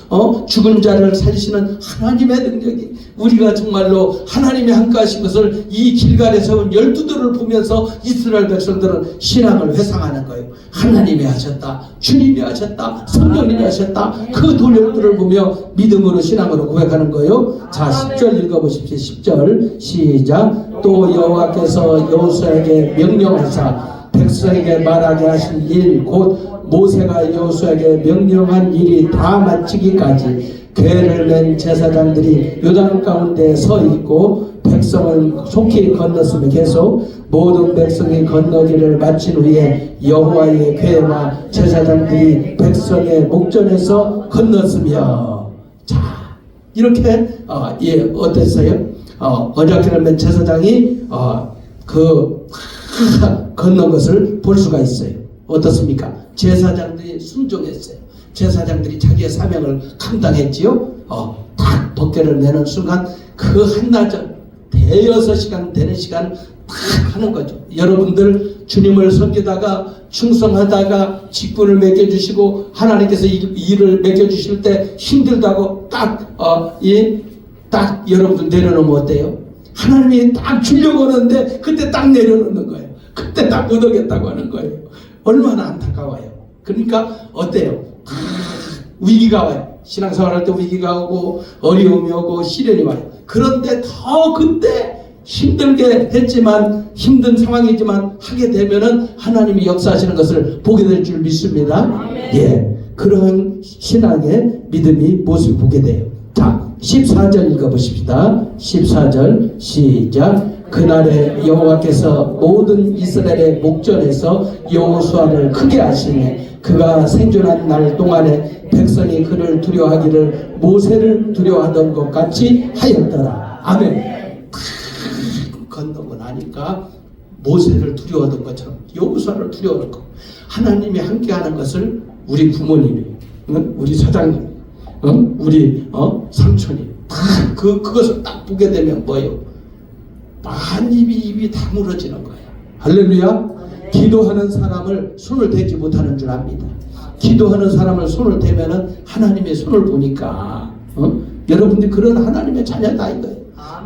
죽은 자를 살리시는 하나님의 능력이 우리가 정말로 하나님이 함께하신 것을 이 길갈에 세운 12돌을 보면서 이스라엘 백성들은 신앙을 회상하는 거예요. 하나님이 하셨다. 주님이 하셨다. 성령님이 하셨다. 그 돌 12돌을 보며 믿음으로 신앙으로 고백하는 거예요. 자 10절 읽어보십시오. 10절 시작. 또 여호와께서 여호수아에게 명령하사 백성에게 말하게 하신 일 곧 모세가 여호수아에게 명령한 일이 다 마치기까지 궤를 맨 제사장들이 요단 가운데 서 있고 백성은 속히 건넜으며 계속 모든 백성이 건너기를 마친 후에 여호와의 궤와 제사장들이 백성의 목전에서 건넜으며 자 이렇게 어땠어요? 언약궤를 맨 제사장이 건넌 것을 볼 수가 있어요. 어떻습니까? 제사장들이 순종했어요. 제사장들이 자기의 사명을 감당했지요. 딱 법궤를 내는 순간 그 한나절 대여섯 시간 되는 시간 딱 하는 거죠. 여러분들 주님을 섬기다가 충성하다가 직분을 맡겨주시고 하나님께서 일을 맡겨주실 때 힘들다고 딱 여러분들 내려놓으면 어때요? 하나님이 딱 주려고 하는데 그때 딱 내려놓는 거예요. 그때 딱 얻어겠다고 하는 거예요. 얼마나 안타까워요. 그러니까 어때요? 위기가 와요. 신앙생활 할 때 위기가 오고 어려움이 오고 시련이 와요. 그런데 더 그때 힘들게 했지만 힘든 상황이지만 하게 되면은 하나님이 역사하시는 것을 보게 될 줄 믿습니다. 예, 그런 신앙의 믿음이 모습을 보게 돼요. 자, 14절 읽어보십시다. 14절 시작. 그날에 여호와께서 모든 이스라엘의 목전에서 여호수아를 크게 하시니 그가 생존한 날 동안에 백성이 그를 두려워하기를 모세를 두려워하던 것 같이 하였더라. 아멘. 건너고 나니까 모세를 두려워하던 것처럼 여호수아를 두려워할 거. 하나님이 함께하는 것을 우리 부모님이, 우리 사장님, 우리 삼촌이 다 그것을 딱 보게 되면 뭐예요? 만 입이 다물어지는 거예요. 할렐루야. 기도하는 사람을 손을 대지 못하는 줄 압니다. 기도하는 사람을 손을 대면은 하나님의 손을 보니까 여러분들이 그런 하나님의 자녀다 이거예요.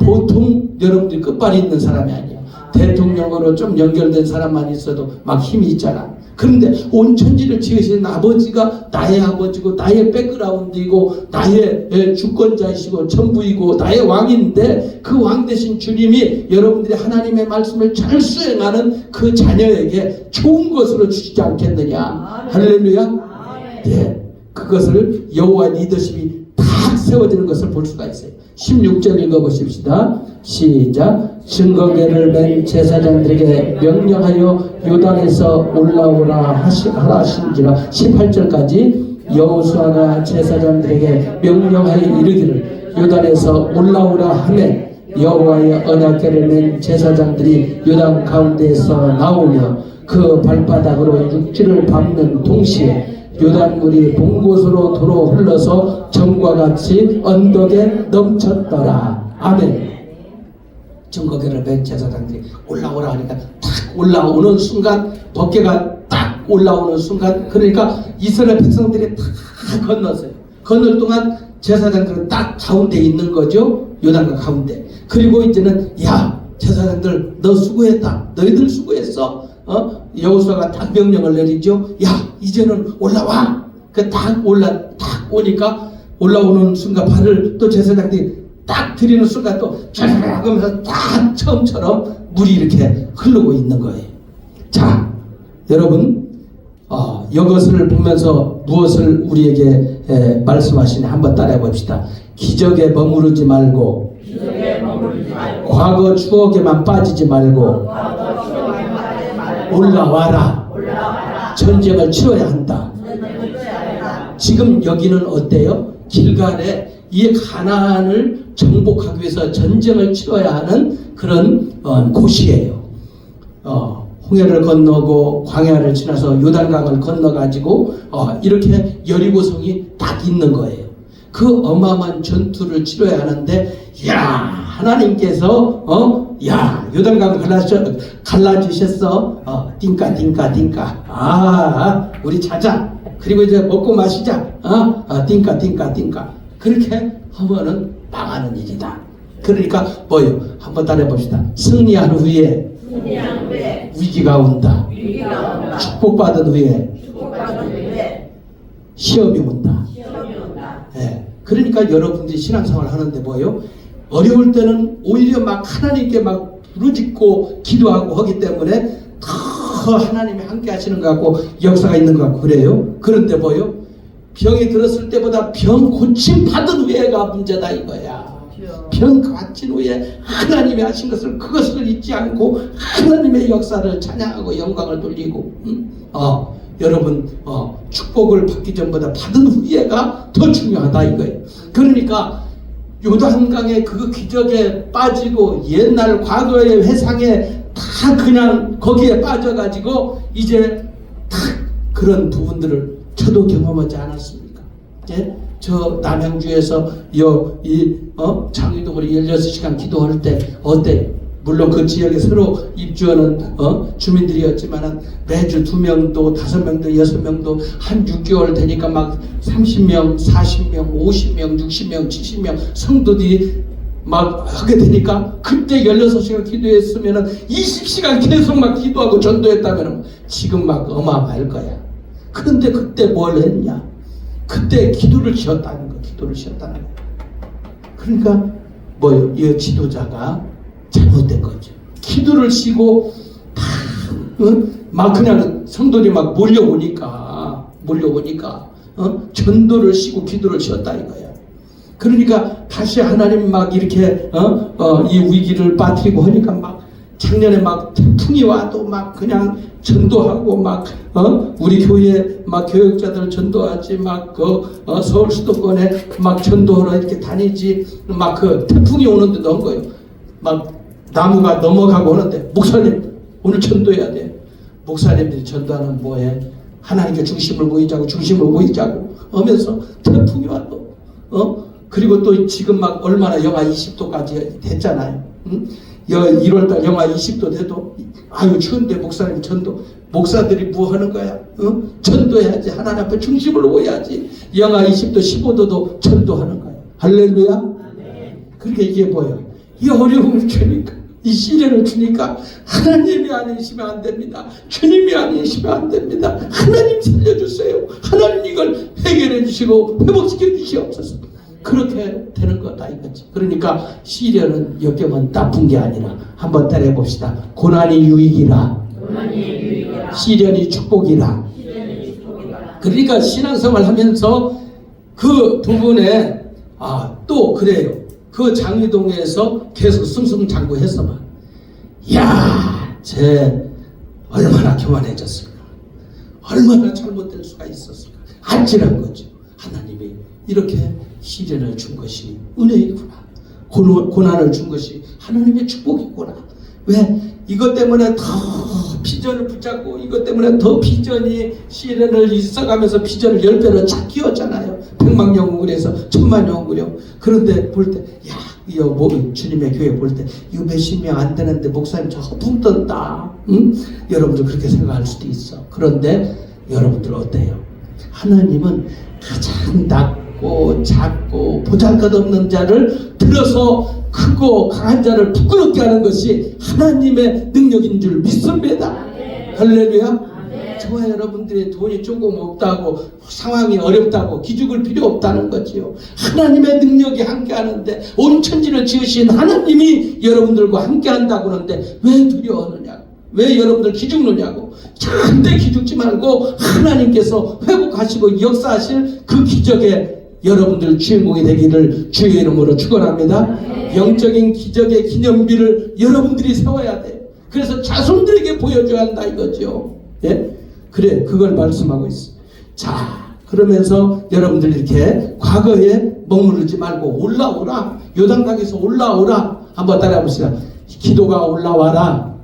보통 여러분들이 끝발이 있는 사람이 아니에요. 대통령으로 좀 연결된 사람만 있어도 막 힘이 있잖아. 그런데 온 천지를 지으신 아버지가 나의 아버지고 나의 백그라운드이고 나의 주권자이시고 전부이고 나의 왕인데 그 왕 되신 주님이 여러분들이 하나님의 말씀을 잘 수행하는 그 자녀에게 좋은 것으로 주시지 않겠느냐. 할렐루야. 네, 그것을 여호와 리더십이 딱 세워지는 것을 볼 수가 있어요. 16절 읽어보십시다. 시작. 증거궤를 맨 제사장들에게 명령하여 요단에서 올라오라 하신지라. 18절까지 여호수아가 제사장들에게 명령하여 이르기를 요단에서 올라오라 하매 여호와의 언약궤를 맨 제사장들이 요단 가운데에서 나오며 그 발바닥으로 육지를 밟는 동시에 요단물이 본 곳으로 도로 흘러서 전과 같이 언덕에 넘쳤더라. 아멘. 증거궤를 맨 제사장들이 올라오라 하니까 탁 올라오는 순간, 법궤가 딱 올라오는 순간, 그러니까 이스라엘 백성들이 다 건넜어요. 건널 동안 제사장들은 딱 가운데 있는 거죠. 요단강 가운데. 그리고 이제는 야, 제사장들 너 수고했다. 너희들 수고했어. 여호수아가 딱 명령을 내리죠. 야, 이제는 올라와. 딱 오니까 올라오는 순간 발을 또 제사장들이 딱 들이는 순간 또 쫙 하면서 딱 처음처럼 물이 이렇게 흐르고 있는 거예요. 자, 여러분, 이것을 보면서 무엇을 우리에게 말씀하시냐 한번 따라해 봅시다. 기적에 머무르지 말고, 과거 추억에만 빠지지 말고, 올라와라. 전쟁을 치러야 한다. 지금 여기는 어때요? 길갈에 이 가나안을 정복하기 위해서 전쟁을 치러야 하는 그런 곳이에요. 홍해를 건너고 광야를 지나서 요단강을 건너가지고 이렇게 여리고성이 딱 있는 거예요. 그 어마어마한 전투를 치러야 하는데, 야, 하나님께서 야, 요단강을 갈라주셨어. 띵까. 우리 자자. 그리고 이제 먹고 마시자. 띵까. 그렇게 하면은 망하는 일이다. 그러니까 뭐요? 한번 따라해 봅시다. 승리한 후에 위기가 온다. 축복받은 후에 시험이 온다. 네. 그러니까 여러분들이 신앙생활 하는데 뭐요? 어려울 때는 오히려 막 하나님께 막 부르짖고 기도하고 하기 때문에 더 하나님이 함께 하시는 것 같고 역사가 있는 것 같고 그래요. 그런데 뭐요? 병이 들었을 때보다 병 고침 받은 후에가 문제다 이거야. 병 고친 후에 하나님이 하신 것을 그것을 잊지 않고 하나님의 역사를 찬양하고 영광을 돌리고 여러분 축복을 받기 전보다 받은 후에가 더 중요하다 이거예요. 그러니까 요단강의 그 기적에 빠지고 옛날 과거의 회상에 다 그냥 거기에 빠져가지고 이제 다 그런 부분들을 저도 경험하지 않았습니까? 예? 저 남양주에서 장유동으로 16시간 기도할 때 어때? 물론 그 지역에 새로 입주하는 주민들이었지만은 매주 2명도 5명도 6명도 한 6개월 되니까 막 30명, 40명, 50명, 60명, 70명 성도들이 막 하게 되니까 그때 16시간 기도했으면은 20시간 계속 막 기도하고 전도했다면은 지금 막 어마어마할 거야. 그런데 그때 뭘 했냐? 그때 기도를 쉬었다는 거, 기도를 쉬었다는 거. 그러니까 뭐요? 이 지도자가 잘못된 거죠. 기도를 쉬고 막 그냥 성도들이 막 몰려오니까 전도를 쉬고 기도를 쉬었다 이거야. 그러니까 다시 하나님 막 이렇게 이 위기를 빠뜨리고 하니까 막 작년에 막 태풍이 와도 막 그냥 전도하고 막 우리 교회 막 교역자들 전도하지 막 서울 수도권에 막 전도하러 이렇게 다니지 막 그 태풍이 오는데도 한 거예요. 막 나무가 넘어가고 오는데 목사님 오늘 전도해야 돼. 목사님들이 전도하는 뭐해? 하나님께 중심을 보이자고 하면서 태풍이 와도 그리고 또 지금 막 얼마나 영하 20도까지 됐잖아요. 1월달 영하 20도 돼도 아유 추운데 목사님 전도 목사들이 뭐 하는 거야? 전도해야지. 하나님 앞에 중심을 보여야지. 영하 20도 15도도 전도하는 거야. 할렐루야. 그러니까 이게 뭐야? 이 어려움을 주니까 이 시련을 주니까 하나님이 아니시면 안 됩니다. 주님이 아니시면 안 됩니다. 하나님 살려주세요. 하나님 이걸 해결해 주시고 회복시켜 주시옵소서. 그렇게 되는 거다 이거지. 그러니까 시련은 역경은 나쁜 게 아니라 한번 따라해 봅시다. 고난이 유익이라 시련이 축복이라. 그러니까 신앙생활 하면서 그 부분에 또 그래요. 그 장위동에서 계속 승승장구했어만 야, 쟤 얼마나 교만해졌을까, 얼마나 잘못될 수가 있었을까. 아찔한 거죠. 하나님이 이렇게 시련을 준 것이 은혜이구나, 고난을 준 것이 하나님의 축복이구나. 왜? 이것 때문에 더 비전을 붙잡고 이것 때문에 더 비전이 시련을 있어가면서 비전을 10배로 착 키웠잖아요. 100만 영웅그래서 1000만 영웅그려. 그런데 볼 때 야, 이거 뭐 주님의 교회 볼 때 이거 몇십 명 안 되는데 목사님 저 허풍 떴다. 여러분들 그렇게 생각할 수도 있어. 그런데 여러분들 어때요? 하나님은 가장 낮고 작고 보잘것없는 자를 들어서 크고 강한 자를 부끄럽게 하는 것이 하나님의 능력인 줄 믿습니다. 할렐루야. 저와 여러분들의 돈이 조금 없다고 상황이 어렵다고 기죽을 필요 없다는 거지요. 하나님의 능력이 함께하는데 온 천지를 지으신 하나님이 여러분들과 함께한다고 하는데 왜 두려워하느냐고, 왜 여러분들 기죽느냐고. 절대 기죽지 말고 하나님께서 회복하시고 역사하실 그 기적에 여러분들 주인공이 되기를 주의 이름으로 축원합니다. 영적인 기적의 기념비를 여러분들이 세워야 돼. 그래서 자손들에게 보여줘야 한다 이거죠. 예? 그래, 그걸 말씀하고 있어. 자, 그러면서 여러분들 이렇게 과거에 머무르지 말고 올라오라. 요단강에서 올라오라. 한번 따라해 봅시다. 기도가 올라와라.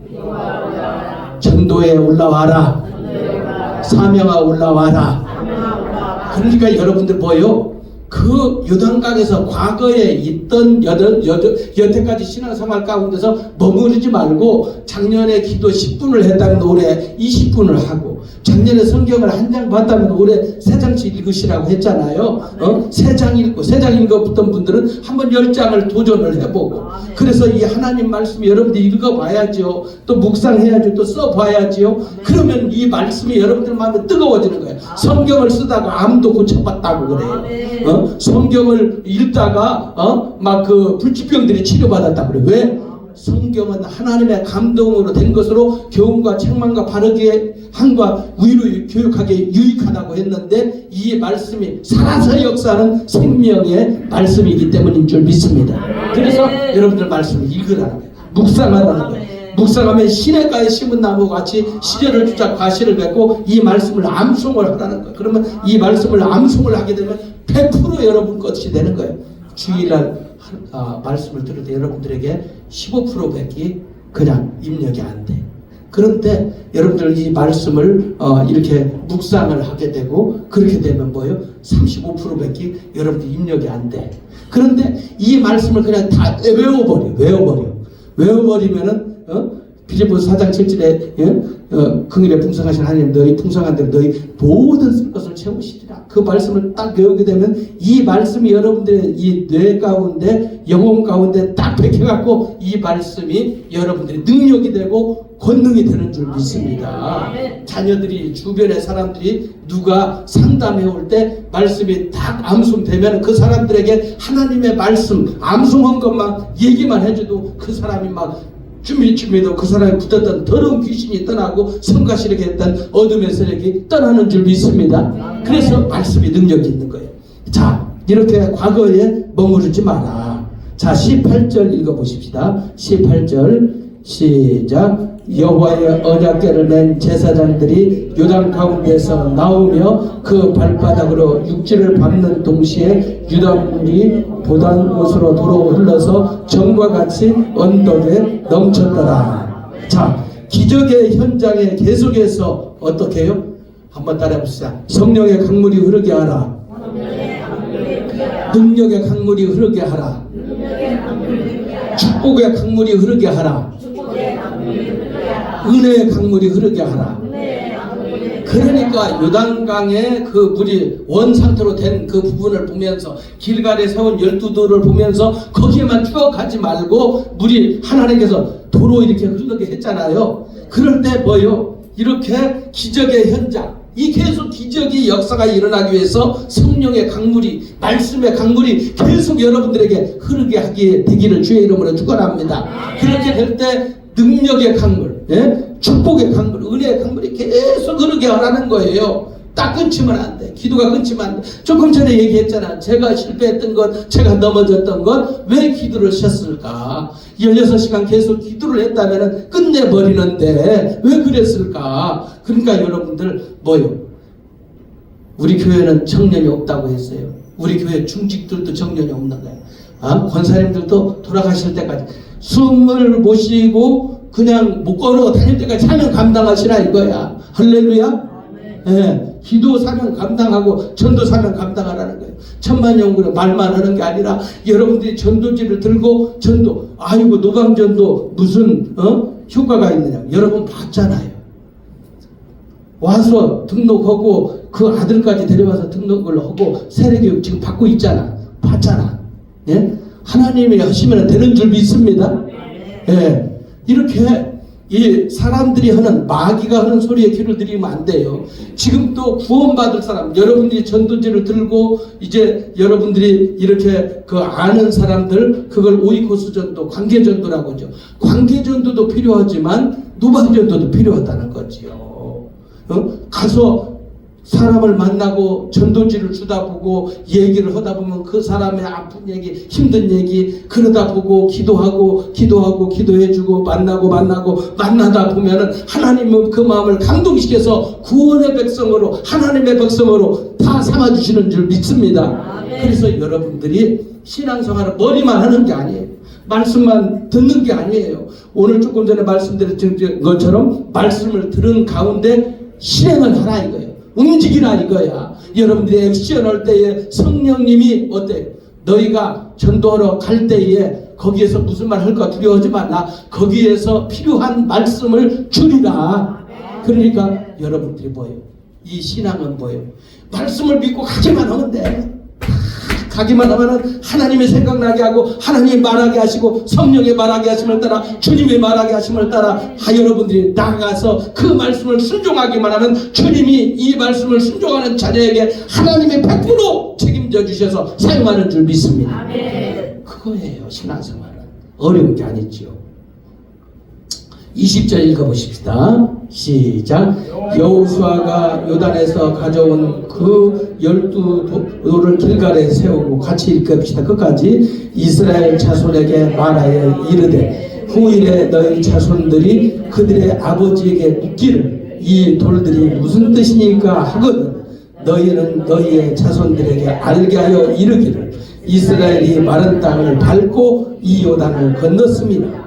전도에 올라와라. 사명아 올라와라. 그러니까 여러분들 뭐예요? 그 요단강에서 과거에 있던 여태까지 신앙생활 가운데서 머무르지 말고 작년에 기도 10분을 했다면 올해 20분을 하고, 작년에 성경을 한 장 봤다면 올해 3장씩 읽으시라고 했잖아요. 3장 읽고, 3장 읽었던 분들은 한번 10장을 도전을 해보고, 그래서 이 하나님 말씀이 여러분들이 읽어봐야죠. 또 묵상해야죠. 또 써봐야죠. 그러면 이 말씀이 여러분들 마음에 뜨거워지는 거예요. 성경을 쓰다가 암도 고쳐봤다고 그래요. 성경을 읽다가 막 그 불치병들이 치료받았다고 그래요. 왜? 성경은 하나님의 감동으로 된 것으로 교훈과 책망과 바르게 함과 위로 교육하게 유익하다고 했는데, 이 말씀이 살아서 역사하는 생명의 말씀이기 때문인 줄 믿습니다. 그래서 여러분들 말씀을 읽으라는 거예요. 묵상하라는 거예요. 묵상하면 시냇가에 심은 나무와 같이 시절을 주자 과실을 맺고 이 말씀을 암송을 하라는 거예요. 그러면 이 말씀을 암송을 하게 되면 100% 여러분 것이 되는 거예요. 주일날 말씀을 들을 때 여러분들에게 15%밖에 그냥 입력이 안 돼. 그런데 여러분들 이 말씀을 이렇게 묵상을 하게 되고 그렇게 되면 뭐예요? 35%밖에 여러분들 입력이 안 돼. 그런데 이 말씀을 그냥 다 외워버리면은 빌립보서 4장 7절에 긍휼에 풍성하신 하나님 너희 풍성한 대로 너희 모든 쓸 것을 채우시리라. 그 말씀을 딱 배우게 되면 이 말씀이 여러분들의 이 뇌 가운데 영혼 가운데 딱 박혀갖고 이 말씀이 여러분들의 능력이 되고 권능이 되는 줄 믿습니다. 자녀들이 주변의 사람들이 누가 상담해 올 때 말씀이 딱 암송되면 그 사람들에게 하나님의 말씀 암송한 것만 얘기만 해줘도 그 사람이 막 준비도 그 사람이 붙었던 더러운 귀신이 떠나고 성가시게 했던 어둠의 세력이 떠나는 줄 믿습니다. 그래서 말씀이 능력이 있는 거예요. 자, 이렇게 과거에 머무르지 마라. 자, 18절 읽어보십시다. 18절 시작. 여호와의 언약궤를 맨 제사장들이 요단 가운데서 나오며 그 발바닥으로 육지를 밟는 동시에 유단물이 보단 곳으로 도로 흘러서 정과 같이 언덕에 넘쳤더라. 자, 기적의 현장에 계속해서 어떻게 해요? 한번 따라해봅시다. 성령의 강물이 흐르게 하라. 능력의 강물이 흐르게 하라. 축복의 강물이 흐르게 하라. 은혜의 강물이 흐르게 하라. 그러니까 요단강의 그 물이 원상태로 된 그 부분을 보면서 길갈에 세운 12돌을 보면서 거기에만 쭉 가지 말고 물이 하나님께서 도로 이렇게 흐르게 했잖아요. 그럴 때 뭐요? 이렇게 기적의 현장, 이 계속 기적이 역사가 일어나기 위해서 성령의 강물이, 말씀의 강물이 계속 여러분들에게 흐르게 하게 되기를 주의 이름으로 축원합니다. 그렇게 될 때 능력의 강물, 축복의 강물, 은혜의 강물이 계속 흐르게 하라는 거예요. 딱 끊치면 안 돼. 기도가 끊치면 안 돼. 조금 전에 얘기했잖아. 제가 실패했던 것, 제가 넘어졌던 것, 왜 기도를 쉬었을까? 16시간 계속 기도를 했다면 끝내버리는데 왜 그랬을까? 그러니까 여러분들 뭐요? 우리 교회는 청년이 없다고 했어요. 우리 교회 중직들도 청년이 없는 거예요. 권사님들도 돌아가실 때까지 숨을 못 쉬고 그냥 못 걸어 다닐 때까지 사명 감당하시라 이거야. 할렐루야. 기도 사명 감당하고 전도 사명 감당하라는 거예요. 천만영구는 말만 하는 게 아니라 여러분들이 전도지를 들고 전도, 아이고 노방전도 무슨 효과가 있느냐. 여러분 봤잖아요. 와서 등록하고 그 아들까지 데려와서 등록을 하고 세례교육 지금 받고 있잖아. 봤잖아. 하나님이 하시면 되는 줄 믿습니다. 이렇게 이 사람들이 하는, 마귀가 하는 소리에 귀를 들이면 안 돼요. 지금 또 구원받을 사람, 여러분들이 전도지를 들고 이제 여러분들이 이렇게 그 아는 사람들, 그걸 오이코스 전도, 관계전도라고 하죠. 관계전도도 필요하지만 노방전도도 필요하다는 거지요. 가서 사람을 만나고 전도지를 주다 보고 얘기를 하다 보면 그 사람의 아픈 얘기, 힘든 얘기 그러다 보고 기도해주고 만나다 보면은 하나님은 그 마음을 감동시켜서 구원의 백성으로, 하나님의 백성으로 다 삼아주시는 줄 믿습니다. 그래서 여러분들이 신앙생활을 머리만 하는 게 아니에요. 말씀만 듣는 게 아니에요. 오늘 조금 전에 말씀드린 것처럼 말씀을 들은 가운데 실행을 하라 이거예요. 움직이라 이거야. 여러분들이 액션 할 때에 성령님이 어때? 너희가 전도하러 갈 때에 거기에서 무슨 말 할까 두려워하지 말라. 거기에서 필요한 말씀을 주리라. 그러니까 여러분들이 뭐예요? 이 신앙은 뭐예요? 말씀을 믿고 가기만 하면 돼. 가기만 하면은 하나님의 생각나게 하고 하나님이 말하게 하시고 성령의 말하게 하심을 따라 주님의 말하게 하심을 따라 여러분들이 나가서 그 말씀을 순종하기만 하면 주님이 이 말씀을 순종하는 자녀에게 하나님의 100% 책임져 주셔서 사용하는 줄 믿습니다. 아멘. 그거예요. 신앙생활은 어려운 게 아니지요. 20절 읽어보십시다. 시작. 여호수아가 요단에서 가져온 그 12돌을 길갈에 세우고 같이 읽읍시다. 끝까지. 이스라엘 자손에게 말하여 이르되 후일에 너희 자손들이 그들의 아버지에게 묻기를 이 돌들이 무슨 뜻이니까 하거든 너희는 너희의 자손들에게 알게 하여 이르기를 이스라엘이 마른 땅을 밟고 이 요단을 건넜습니다.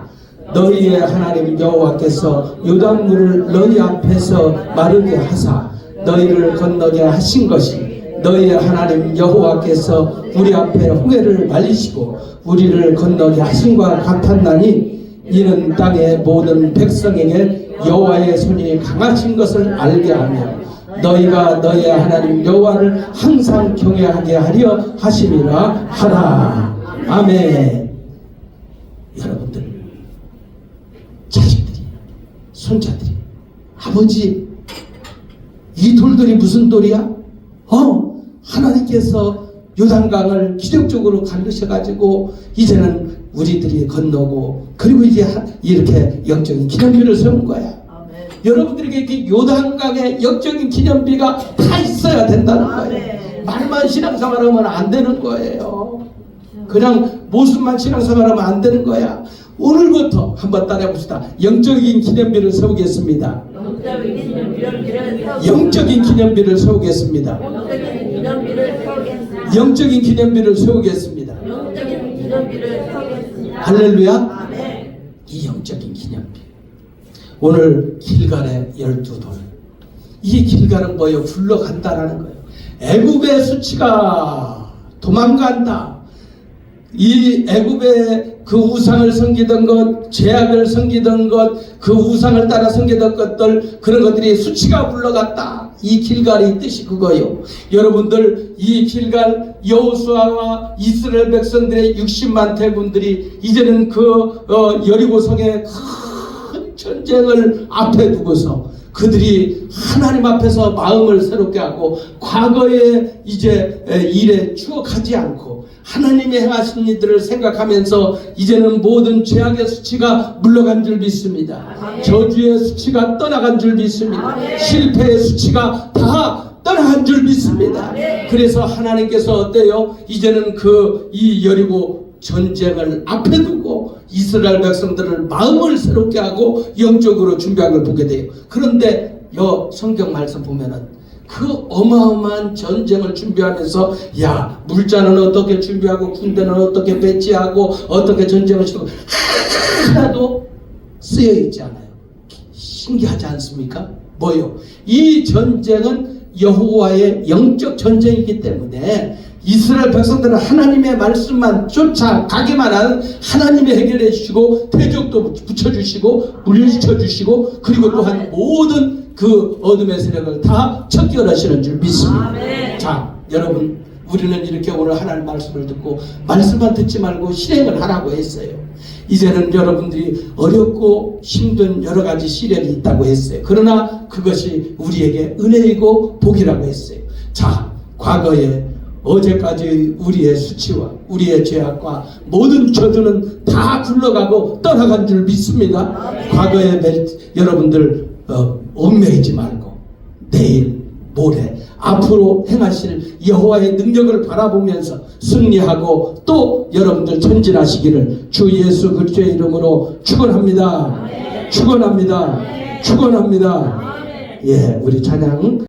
너희의 하나님 여호와께서 요단물을 너희 앞에서 마르게 하사 너희를 건너게 하신 것이 너희의 하나님 여호와께서 우리 앞에 홍해를 말리시고 우리를 건너게 하신 것 같았나니 이는 땅의 모든 백성에게 여호와의 손이 강하신 것을 알게 하며 너희가 너희의 하나님 여호와를 항상 경외하게 하려 하심이라 하라. 아멘. 여러분들 자식들이, 손자들이, 아버지, 이 돌들이 무슨 돌이야? 하나님께서 요단강을 기적적으로 가르셔가지고 이제는 우리들이 건너고, 그리고 이제 이렇게 영적인 기념비를 세운 거야. 여러분들에게 그 요단강의 영적인 기념비가 다 있어야 된다는 거예요. 말만 신앙생활하면 안 되는 거예요. 그냥 모습만 신앙생활하면 안 되는 거야. 오늘부터 한번 따라해봅시다. 영적인 기념비를 세우겠습니다. 영적인 기념비를 세우겠습니다. 영적인 기념비를 세우겠습니다. 할렐루야. 이 영적인 기념비, 오늘 길갈의 12돌, 이 길갈은 뭐예요? 굴러간다라는 거예요. 애굽의 수치가 도망간다. 이 애굽의 그 우상을 섬기던 것, 제약을 섬기던 것, 그 우상을 따라 섬기던 것들, 그런 것들이 수치가 물러갔다. 이 길갈의 뜻이 그거예요. 여러분들, 이 길갈 여호수아와 이스라엘 백성들의 60만 대군들이 이제는 그 여리고성의 큰 전쟁을 앞에 두고서 그들이 하나님 앞에서 마음을 새롭게 하고 과거의 이제 일에 추억하지 않고 하나님이 행하신 일들을 생각하면서 이제는 모든 죄악의 수치가 물러간 줄 믿습니다. 저주의 수치가 떠나간 줄 믿습니다. 실패의 수치가 다 떠나간 줄 믿습니다. 그래서 하나님께서 어때요? 이제는 이 여리고 전쟁을 앞에 두고 이스라엘 백성들을 마음을 새롭게 하고 영적으로 준비한 걸 보게 돼요. 그런데 성경 말씀 보면은 그 어마어마한 전쟁을 준비하면서, 야, 물자는 어떻게 준비하고 군대는 어떻게 배치하고 어떻게 전쟁을 치고 하나도 쓰여 있지 않아요. 신기하지 않습니까? 뭐요? 이 전쟁은 여호와의 영적 전쟁이기 때문에 이스라엘 백성들은 하나님의 말씀만 쫓아가기만 하는 하나님이 해결해 주시고 대적도 붙여주시고 물리쳐 주시고, 그리고 또한 모든 그 어둠의 세력을 다 척결하시는 줄 믿습니다. 자, 여러분, 우리는 이렇게 오늘 하나님 말씀을 듣고 말씀만 듣지 말고 실행을 하라고 했어요. 이제는 여러분들이 어렵고 힘든 여러 가지 시련이 있다고 했어요. 그러나 그것이 우리에게 은혜이고 복이라고 했어요. 자, 과거에 어제까지 우리의 수치와 우리의 죄악과 모든 저주는 다 굴러가고 떠나간 줄 믿습니다. 과거에 여러분들 얽매이지 말고 내일 모레 앞으로 행하실 여호와의 능력을 바라보면서 승리하고 또 여러분들 전진하시기를 주 예수 그리스도의 이름으로 축원합니다. 축원합니다. 축원합니다. 예, 우리 찬양